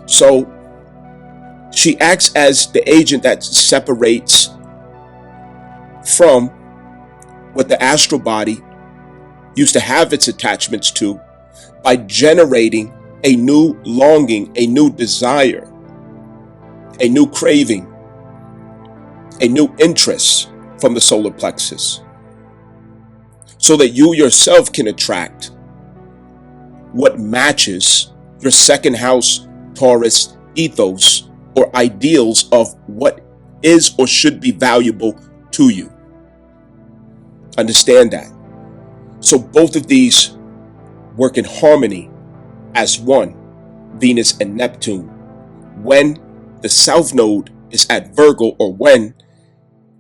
So she acts as the agent that separates from what the astral body used to have its attachments to by generating a new longing, a new desire, a new craving, a new interest from the solar plexus, so that you yourself can attract what matches your second house Taurus ethos or ideals of what is or should be valuable to you. Understand that. So both of these work in harmony as one, Venus and Neptune, when the South Node is at Virgo, or when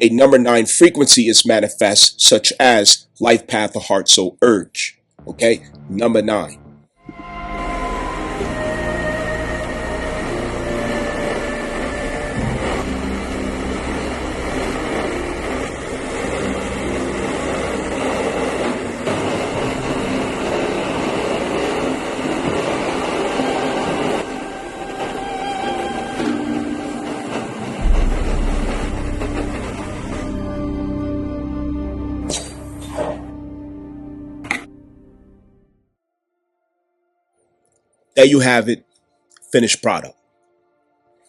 a number 9 frequency is manifest, such as life path or heart soul urge. Okay, number 9. There you have it, finished product.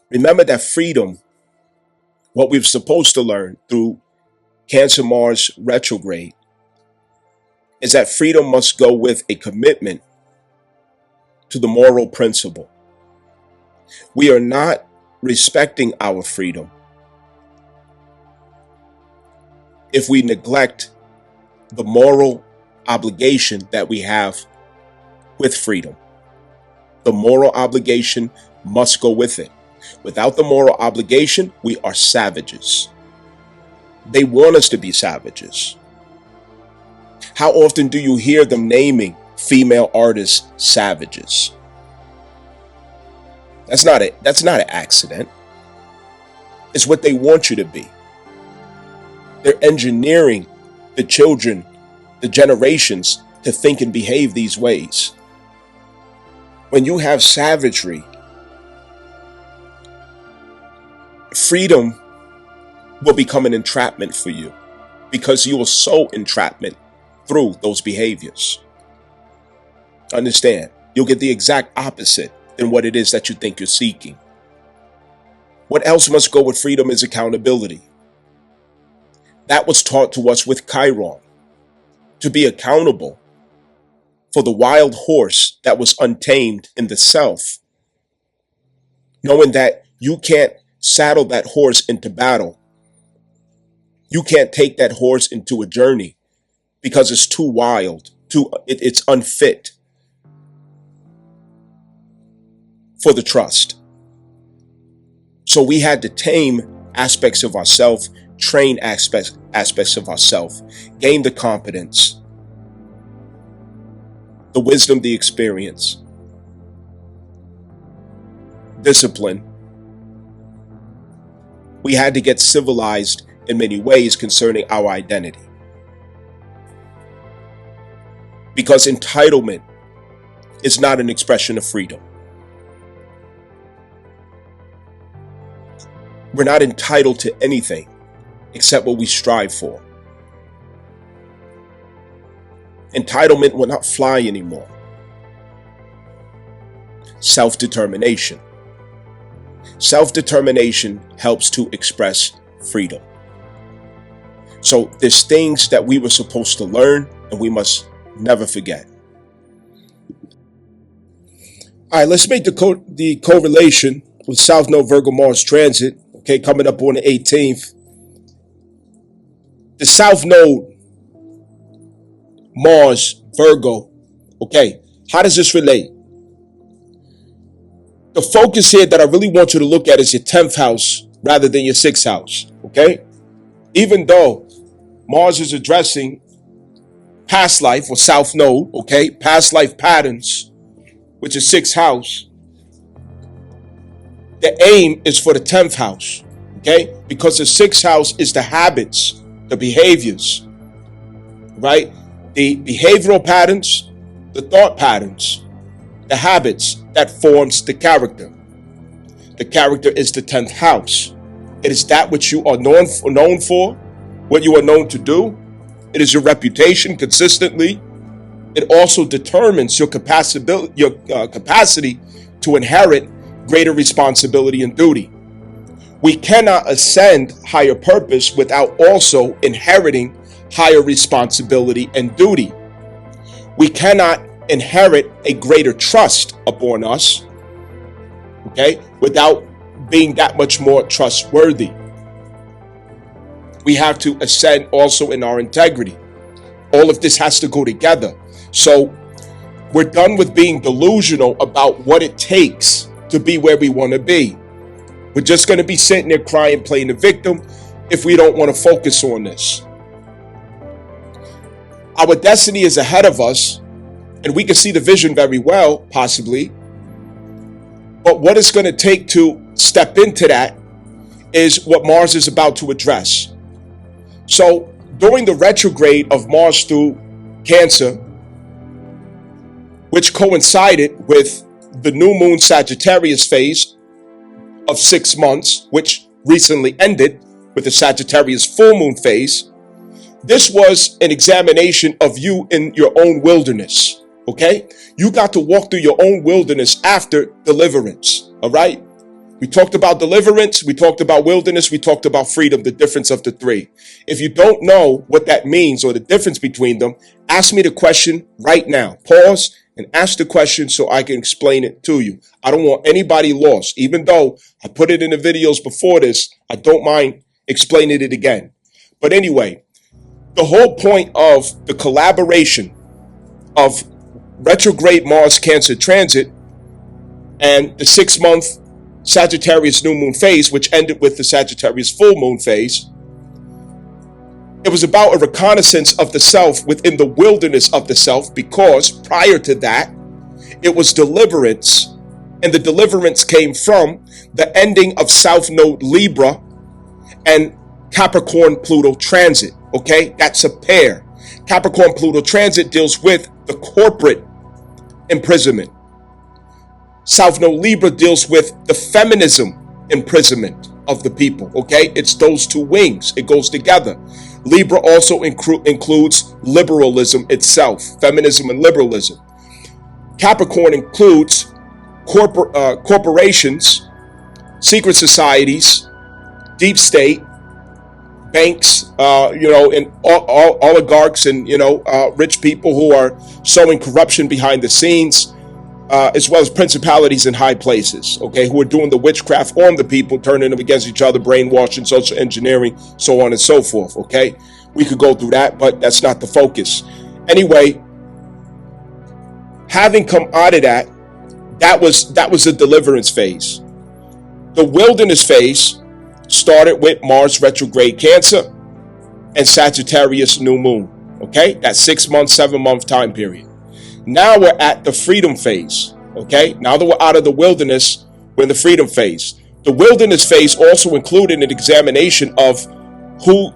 Remember that freedom, what we're supposed to learn through Cancer Mars retrograde, is that freedom must go with a commitment to the moral principle. We are not respecting our freedom if we neglect the moral obligation that we have with freedom. The moral obligation must go with it. Without the moral obligation, we are savages. They want us to be savages. How often do you hear them naming female artists savages? That's not an accident. It's what they want you to be. They're engineering the children, the generations, to think and behave these ways. When you have savagery, freedom will become an entrapment for you, because you will sow entrapment through those behaviors. Understand, you'll get the exact opposite than what it is that you think you're seeking. What else must go with freedom is accountability. That was taught to us with Chiron, to be accountable for the wild horse that was untamed in the self, knowing that you can't saddle that horse into battle. You can't take that horse into a journey because it's too wild, it's unfit for the trust. So we had to tame aspects of ourselves, train aspects of ourselves, gain the competence, the wisdom, the experience, discipline. We had to get civilized in many ways concerning our identity. Because entitlement is not an expression of freedom. We're not entitled to anything except what we strive for. Entitlement will not fly anymore. Self-determination. Self-determination helps to express freedom. So there's things that we were supposed to learn and we must never forget. All right, let's make the correlation with SouthNode Virgo Mars transit, okay, coming up on the 18th. The SouthNode Mars Virgo, okay, how does this relate? The focus here that I really want you to look at is your 10th house rather than your 6th house, okay? Even though Mars is addressing past life or SouthNode, okay, past life patterns, which is 6th house, the aim is for the 10th house, okay? Because the 6th house is the habits, the behaviors, right? The behavioral patterns, the thought patterns, the habits that forms the character. The character is the 10th house. It is that which you are known for, what you are known to do. It is your reputation consistently. It also determines your capacity to inherit greater responsibility and duty. We cannot ascend higher purpose without also inheriting higher responsibility and duty. We cannot inherit a greater trust upon us, okay, without being that much more trustworthy. We have to ascend also in our integrity. All of this has to go together. So we're done with being delusional about what it takes to be where we want to be. We're just going to be sitting there crying, playing the victim if we don't want to focus on this. Our destiny is ahead of us, and we can see the vision very well, possibly. But what it's going to take to step into that is what Mars is about to address. So during the retrograde of Mars through Cancer, which coincided with the new moon Sagittarius phase of 6 months, which recently ended with the Sagittarius full moon phase, this was an examination of you in your own wilderness, okay? You got to walk through your own wilderness after deliverance, all right? We talked about deliverance, we talked about wilderness, we talked about freedom, the difference of the three. If you don't know what that means or the difference between them, ask me the question right now. Pause and ask the question so I can explain it to you. I don't want anybody lost. Even though I put it in the videos before this, I don't mind explaining it again. But anyway, the whole point of the collaboration of retrograde Mars Cancer transit and the 6-month Sagittarius new moon phase, which ended with the Sagittarius full moon phase, it was about a reconnaissance of the self within the wilderness of the self, because prior to that, it was deliverance, and the deliverance came from the ending of SouthNode Libra and Capricorn Pluto transit. Okay, that's a pair. Capricorn Pluto transit deals with the corporate imprisonment. SouthNode Libra deals with the feminism imprisonment of the people. Okay, it's those two wings. It goes together. Libra also includes liberalism itself, feminism and liberalism. Capricorn includes corporations, secret societies, deep state, banks, and oligarchs and, rich people who are sowing corruption behind the scenes, as well as principalities in high places, okay, who are doing the witchcraft on the people, turning them against each other, brainwashing, social engineering, so on and so forth, okay? We could go through that, but that's not the focus. Anyway, having come out of that, That was the deliverance phase. The wilderness phase started with Mars retrograde Cancer and Sagittarius new moon. Okay, that 6 month, 7 month time period. Now we're at the freedom phase. Okay, now that we're out of the wilderness, we're in the freedom phase. The wilderness phase also included an examination of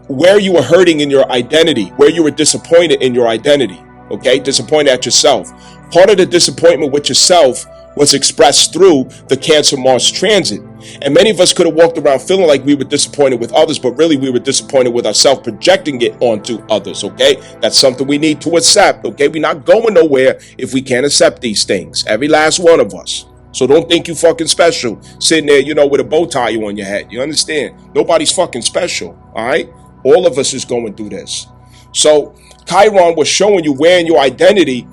where you were hurting in your identity, where you were disappointed in your identity. Okay, disappointed at yourself. Part of the disappointment with yourself was expressed through the Cancer Mars transit. And many of us could have walked around feeling like we were disappointed with others, but really we were disappointed with ourselves, projecting it onto others, okay? That's something we need to accept, okay? We're not going nowhere if we can't accept these things, every last one of us. So don't think you fucking special, sitting there, you know, with a bow tie on your head. You understand? Nobody's fucking special, all right? All of us is going through this. So Chiron was showing you where in your identity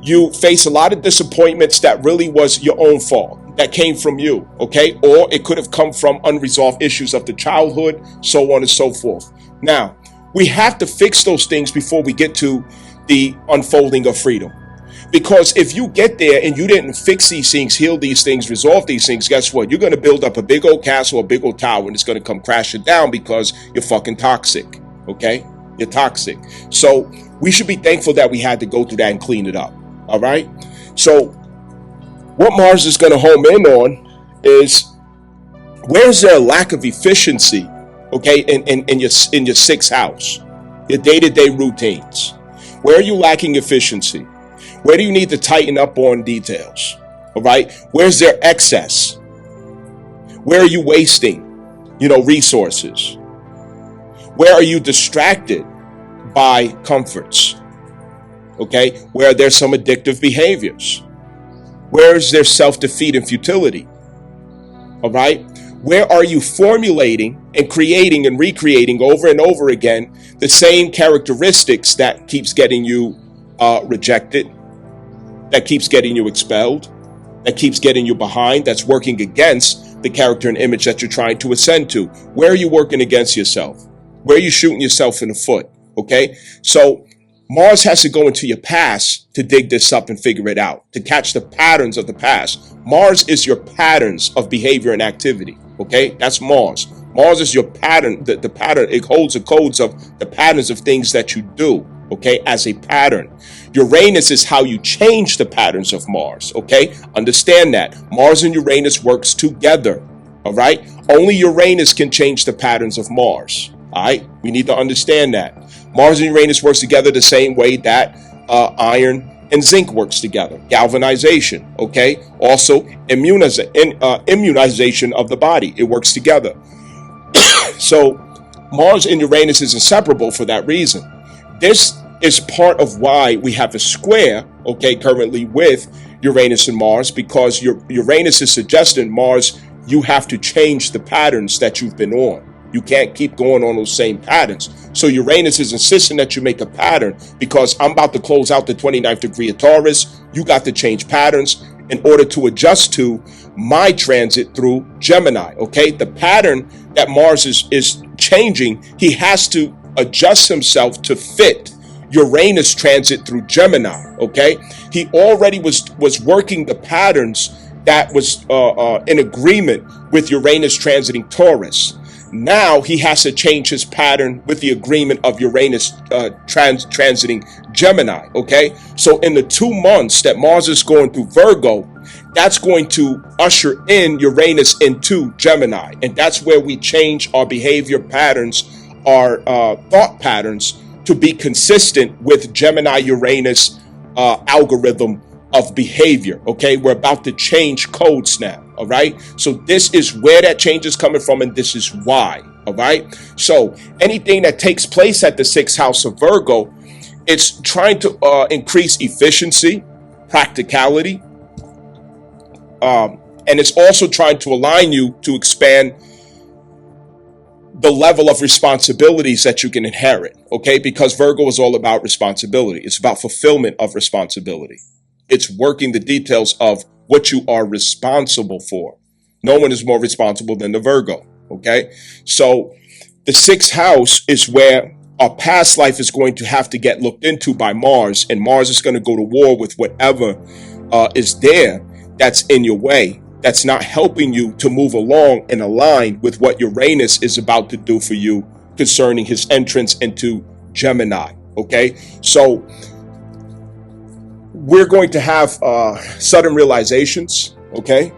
you face a lot of disappointments that really was your own fault, that came from you, okay? Or it could have come from unresolved issues of the childhood, so on and so forth. Now, we have to fix those things before we get to the unfolding of freedom. Because if you get there and you didn't fix these things, heal these things, resolve these things, guess what? You're going to build up a big old castle, a big old tower, and it's going to come crashing down because you're fucking toxic, okay? You're toxic. So we should be thankful that we had to go through that and clean it up. All right. So what Mars is going to home in on is, where's there a lack of efficiency, okay, in your sixth house, your day-to-day routines? Where are you lacking efficiency? Where do you need to tighten up on details? All right. Where's there excess? Where are you wasting, resources? Where are you distracted by comforts? Okay, where there's some addictive behaviors? Where is there self-defeat and futility? All right, where are you formulating and creating and recreating over and over again the same characteristics that keeps getting you rejected, that keeps getting you expelled, that keeps getting you behind, that's working against the character and image that you're trying to ascend to? Where are you working against yourself? Where are you shooting yourself in the foot? Okay, so Mars has to go into your past to dig this up and figure it out, to catch the patterns of the past. Mars is your patterns of behavior and activity, okay? That's Mars. Mars is your pattern, the pattern. It holds the codes of the patterns of things that you do, okay, as a pattern. Uranus is how you change the patterns of Mars, okay? Understand that. Mars and Uranus works together, all right? Only Uranus can change the patterns of Mars, all right? We need to understand that. Mars and Uranus works together the same way that iron and zinc works together. Galvanization, okay? Also, immunization of the body. It works together. So Mars and Uranus is inseparable for that reason. This is part of why we have a square, okay, currently with Uranus and Mars, because Uranus is suggesting Mars, you have to change the patterns that you've been on. You can't keep going on those same patterns. So Uranus is insisting that you make a pattern, because I'm about to close out the 29th degree of Taurus. You got to change patterns in order to adjust to my transit through Gemini, okay? The pattern that Mars is changing, he has to adjust himself to fit Uranus transit through Gemini, okay? He already was working the patterns that was in agreement with Uranus transiting Taurus. Now he has to change his pattern with the agreement of Uranus transiting Gemini, okay? So in the 2 months that Mars is going through Virgo, that's going to usher in Uranus into Gemini. And that's where we change our behavior patterns, our thought patterns, to be consistent with Gemini-Uranus algorithm of behavior, okay? We're about to change codes now, all right? So this is where that change is coming from, and this is why, all right? So anything that takes place at the 6th house of Virgo, it's trying to increase efficiency, practicality, and it's also trying to align you to expand the level of responsibilities that you can inherit, okay? Because Virgo is all about responsibility. It's about fulfillment of responsibility. It's working the details of what you are responsible for. No one is more responsible than the Virgo, okay? So the 6th house is where our past life is going to have to get looked into by Mars, and Mars is going to go to war with whatever is there that's in your way, that's not helping you to move along and align with what Uranus is about to do for you concerning his entrance into Gemini. Okay, so we're going to have sudden realizations. Okay,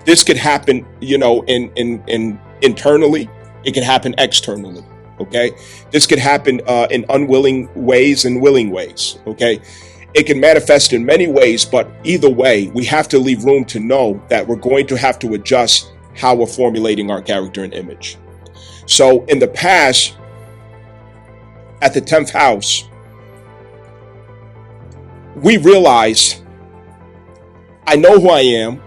this could happen, in internally. It can happen externally. Okay, this could happen in unwilling ways and willing ways. Okay, it can manifest in many ways, but either way, we have to leave room to know that we're going to have to adjust how we're formulating our character and image. So in the past, at the 10th house, we realize I know who I am,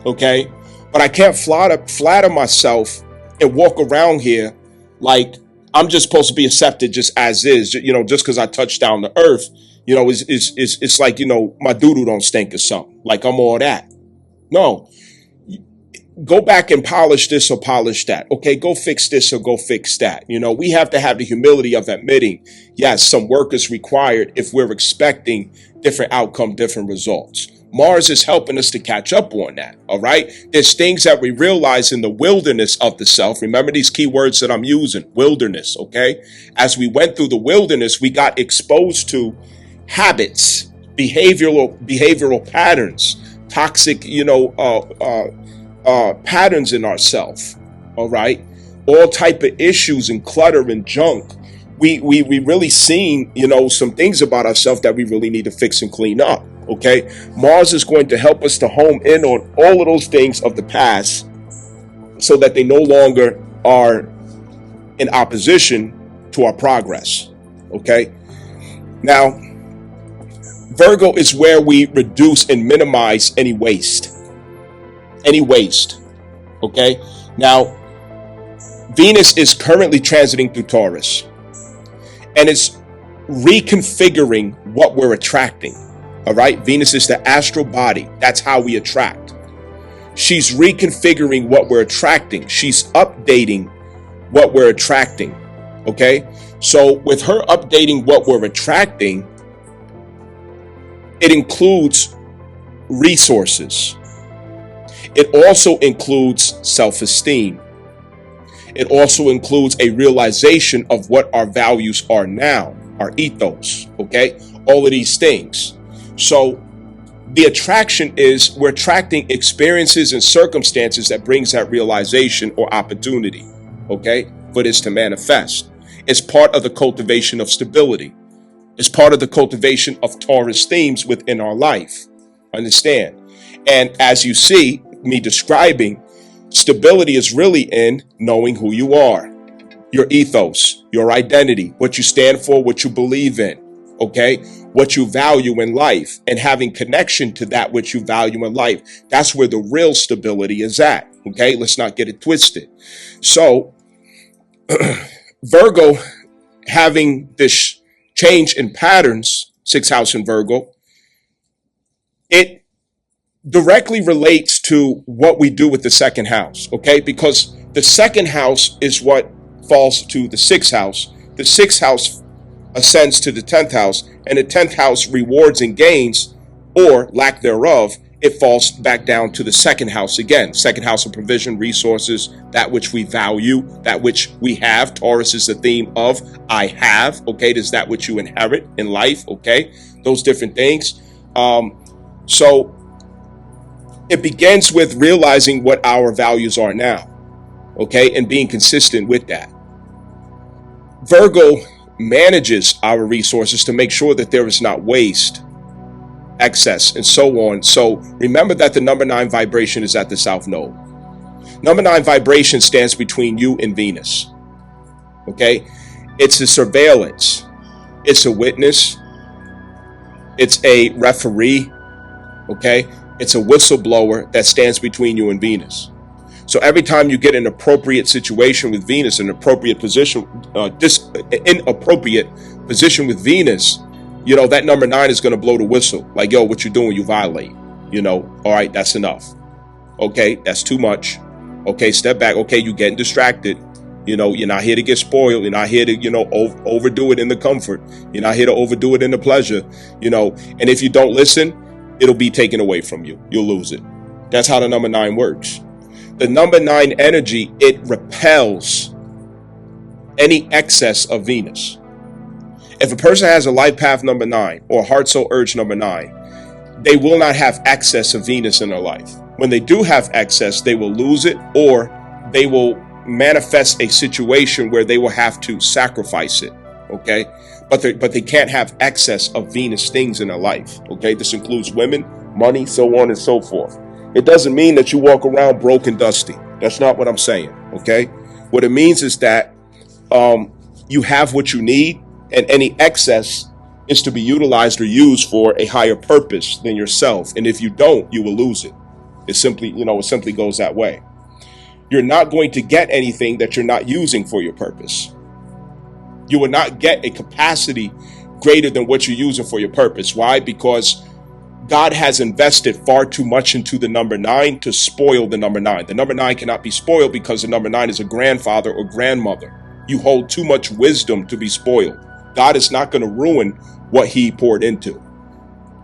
okay, but I can't flatter myself and walk around here like I'm just supposed to be accepted just as is, just because I touched down the earth, it's like, my doo-doo don't stink or something, like I'm all that. No, go back and polish this or polish that. Okay, go fix this or go fix that. We have to have the humility of admitting, yes, some work is required if we're expecting different outcome, different results. Mars is helping us to catch up on that, all right? There's things that we realize in the wilderness of the self. Remember these key words that I'm using, wilderness, okay? As we went through the wilderness, we got exposed to habits, behavioral patterns, toxic, patterns in ourselves, all right? All type of issues and clutter and junk. We really seen, some things about ourselves that we really need to fix and clean up. Okay, Mars is going to help us to home in on all of those things of the past so that they no longer are in opposition to our progress. Okay, now Virgo is where we reduce and minimize any waste. Okay, now Venus is currently transiting through Taurus, and it's reconfiguring what we're attracting. All right. Venus is the astral body. That's how we attract. She's reconfiguring what we're attracting. She's updating what we're attracting. Okay. So with her updating what we're attracting, it includes resources. It also includes self-esteem. It also includes a realization of what our values are now, our ethos. Okay. All of these things. So the attraction is we're attracting experiences and circumstances that brings that realization or opportunity, okay, for this to manifest. It's part of the cultivation of stability. It's part of the cultivation of Taurus themes within our life. Understand? And as you see me describing, stability is really in knowing who you are, your ethos, your identity, what you stand for, what you believe in. Okay, what you value in life and having connection to that which you value in life. That's where the real stability is at. Okay, let's not get it twisted. So Virgo having this change in patterns, 6th house in Virgo, it directly relates to what we do with the 2nd house. Okay, because the 2nd house is what falls to the 6th house. The 6th house ascends to the 10th house, and the 10th house rewards and gains, or lack thereof, it falls back down to the 2nd house again. 2nd house of provision, resources, that which we value, that which we have. Taurus is the theme of I have. Okay, it is that which you inherit in life. Okay, those different things. So it begins with realizing what our values are now. Okay, and being consistent with that. Virgo manages our resources to make sure that there is not waste, excess, and so on. So remember that the number 9 vibration is at the South Node. Number 9 vibration stands between you and Venus. Okay, it's a surveillance, it's a witness, it's a referee. Okay, it's a whistleblower that stands between you and Venus. So every time you get an appropriate situation with Venus, an appropriate position, inappropriate position with Venus, that number 9 is going to blow the whistle. Like, yo, what you doing? You violate. All right, that's enough. Okay, that's too much. Okay, step back. Okay, you getting distracted. You're not here to get spoiled. You're not here to, overdo it in the comfort. You're not here to overdo it in the pleasure. And if you don't listen, it'll be taken away from you. You'll lose it. That's how the number 9 works. The number 9 energy, it repels any excess of Venus. If a person has a life path number 9 or heart soul urge number 9, they will not have excess of Venus in their life. When they do have excess, they will lose it, or they will manifest a situation where they will have to sacrifice it. Okay, but they can't have excess of Venus things in their life. Okay, this includes women, money, so on and so forth. It doesn't mean that you walk around broke and dusty. That's not what I'm saying. Okay, what it means is that you have what you need, and any excess is to be utilized or used for a higher purpose than yourself. And if you don't, you will lose it. It simply, it simply goes that way. You're not going to get anything that you're not using for your purpose. You will not get a capacity greater than what you're using for your purpose. Why? Because God has invested far too much into the number 9 to spoil the number 9. The number 9 cannot be spoiled because the number 9 is a grandfather or grandmother. You hold too much wisdom to be spoiled. God is not going to ruin what he poured into.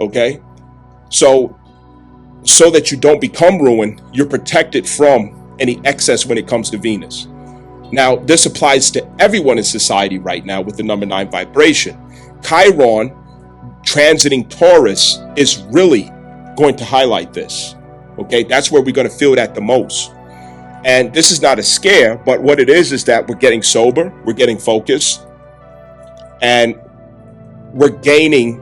Okay? So that you don't become ruined, you're protected from any excess when it comes to Venus. Now, this applies to everyone in society right now with the number 9 vibration. Chiron transiting Taurus is really going to highlight this. Okay, that's where we're going to feel that the most. And this is not a scare, but what it is that we're getting sober, we're getting focused, and we're gaining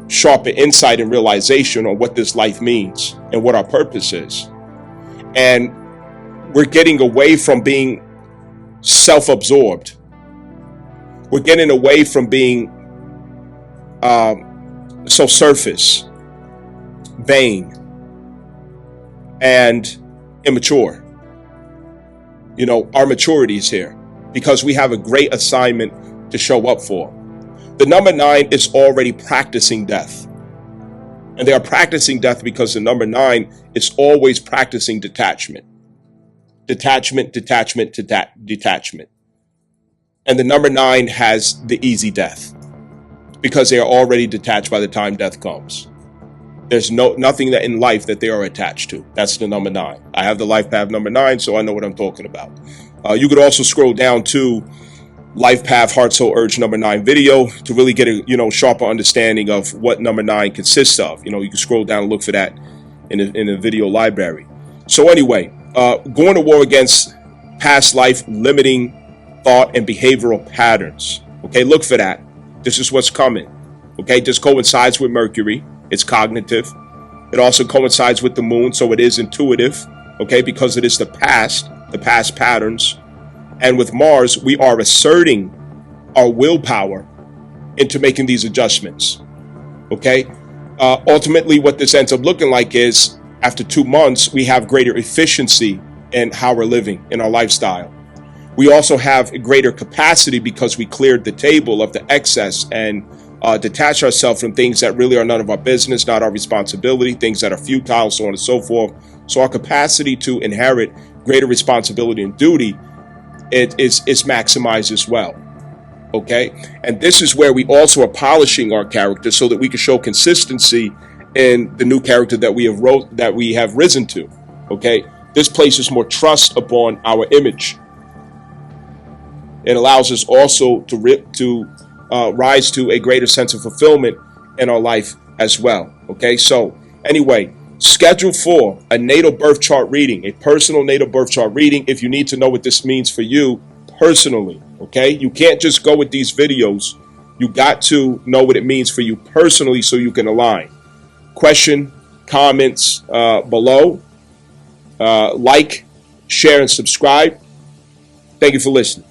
sharper insight and realization on what this life means and what our purpose is. And we're getting away from being self-absorbed. We're getting away from being so surface, vain, and immature. Our maturity is here because we have a great assignment to show up for. The number 9 is already practicing death. And they are practicing death because the number 9 is always practicing detachment. Detachment. And the number 9 has the easy death because they are already detached by the time death comes. There's nothing that in life that they are attached to. That's the number 9. I have the life path number 9, so I know what I'm talking about. You could also scroll down to Life Path Heart Soul Urge number 9 video to really get a sharper understanding of what number 9 consists of. You can scroll down and look for that in a video library. So anyway, going to war against past life limiting thought and behavioral patterns. Okay, look for that. This is what's coming. Okay, this coincides with Mercury. It's cognitive. It also coincides with the moon, so it is intuitive. Okay, because it is the past patterns. And with Mars, we are asserting our willpower into making these adjustments. Okay, ultimately, what this ends up looking like is after 2 months, we have greater efficiency in how we're living in our lifestyle. We also have a greater capacity because we cleared the table of the excess and detach ourselves from things that really are none of our business, not our responsibility, things that are futile, so on and so forth. So our capacity to inherit greater responsibility and duty is maximized as well. Okay, and this is where we also are polishing our character so that we can show consistency in the new character that we have risen to. Okay, this places more trust upon our image. It allows us also to rise to a greater sense of fulfillment in our life as well. Okay, so anyway, schedule for a natal birth chart reading, a personal natal birth chart reading if you need to know what this means for you personally. Okay, you can't just go with these videos. You got to know what it means for you personally so you can align. Question, comments below. Like, share, and subscribe. Thank you for listening.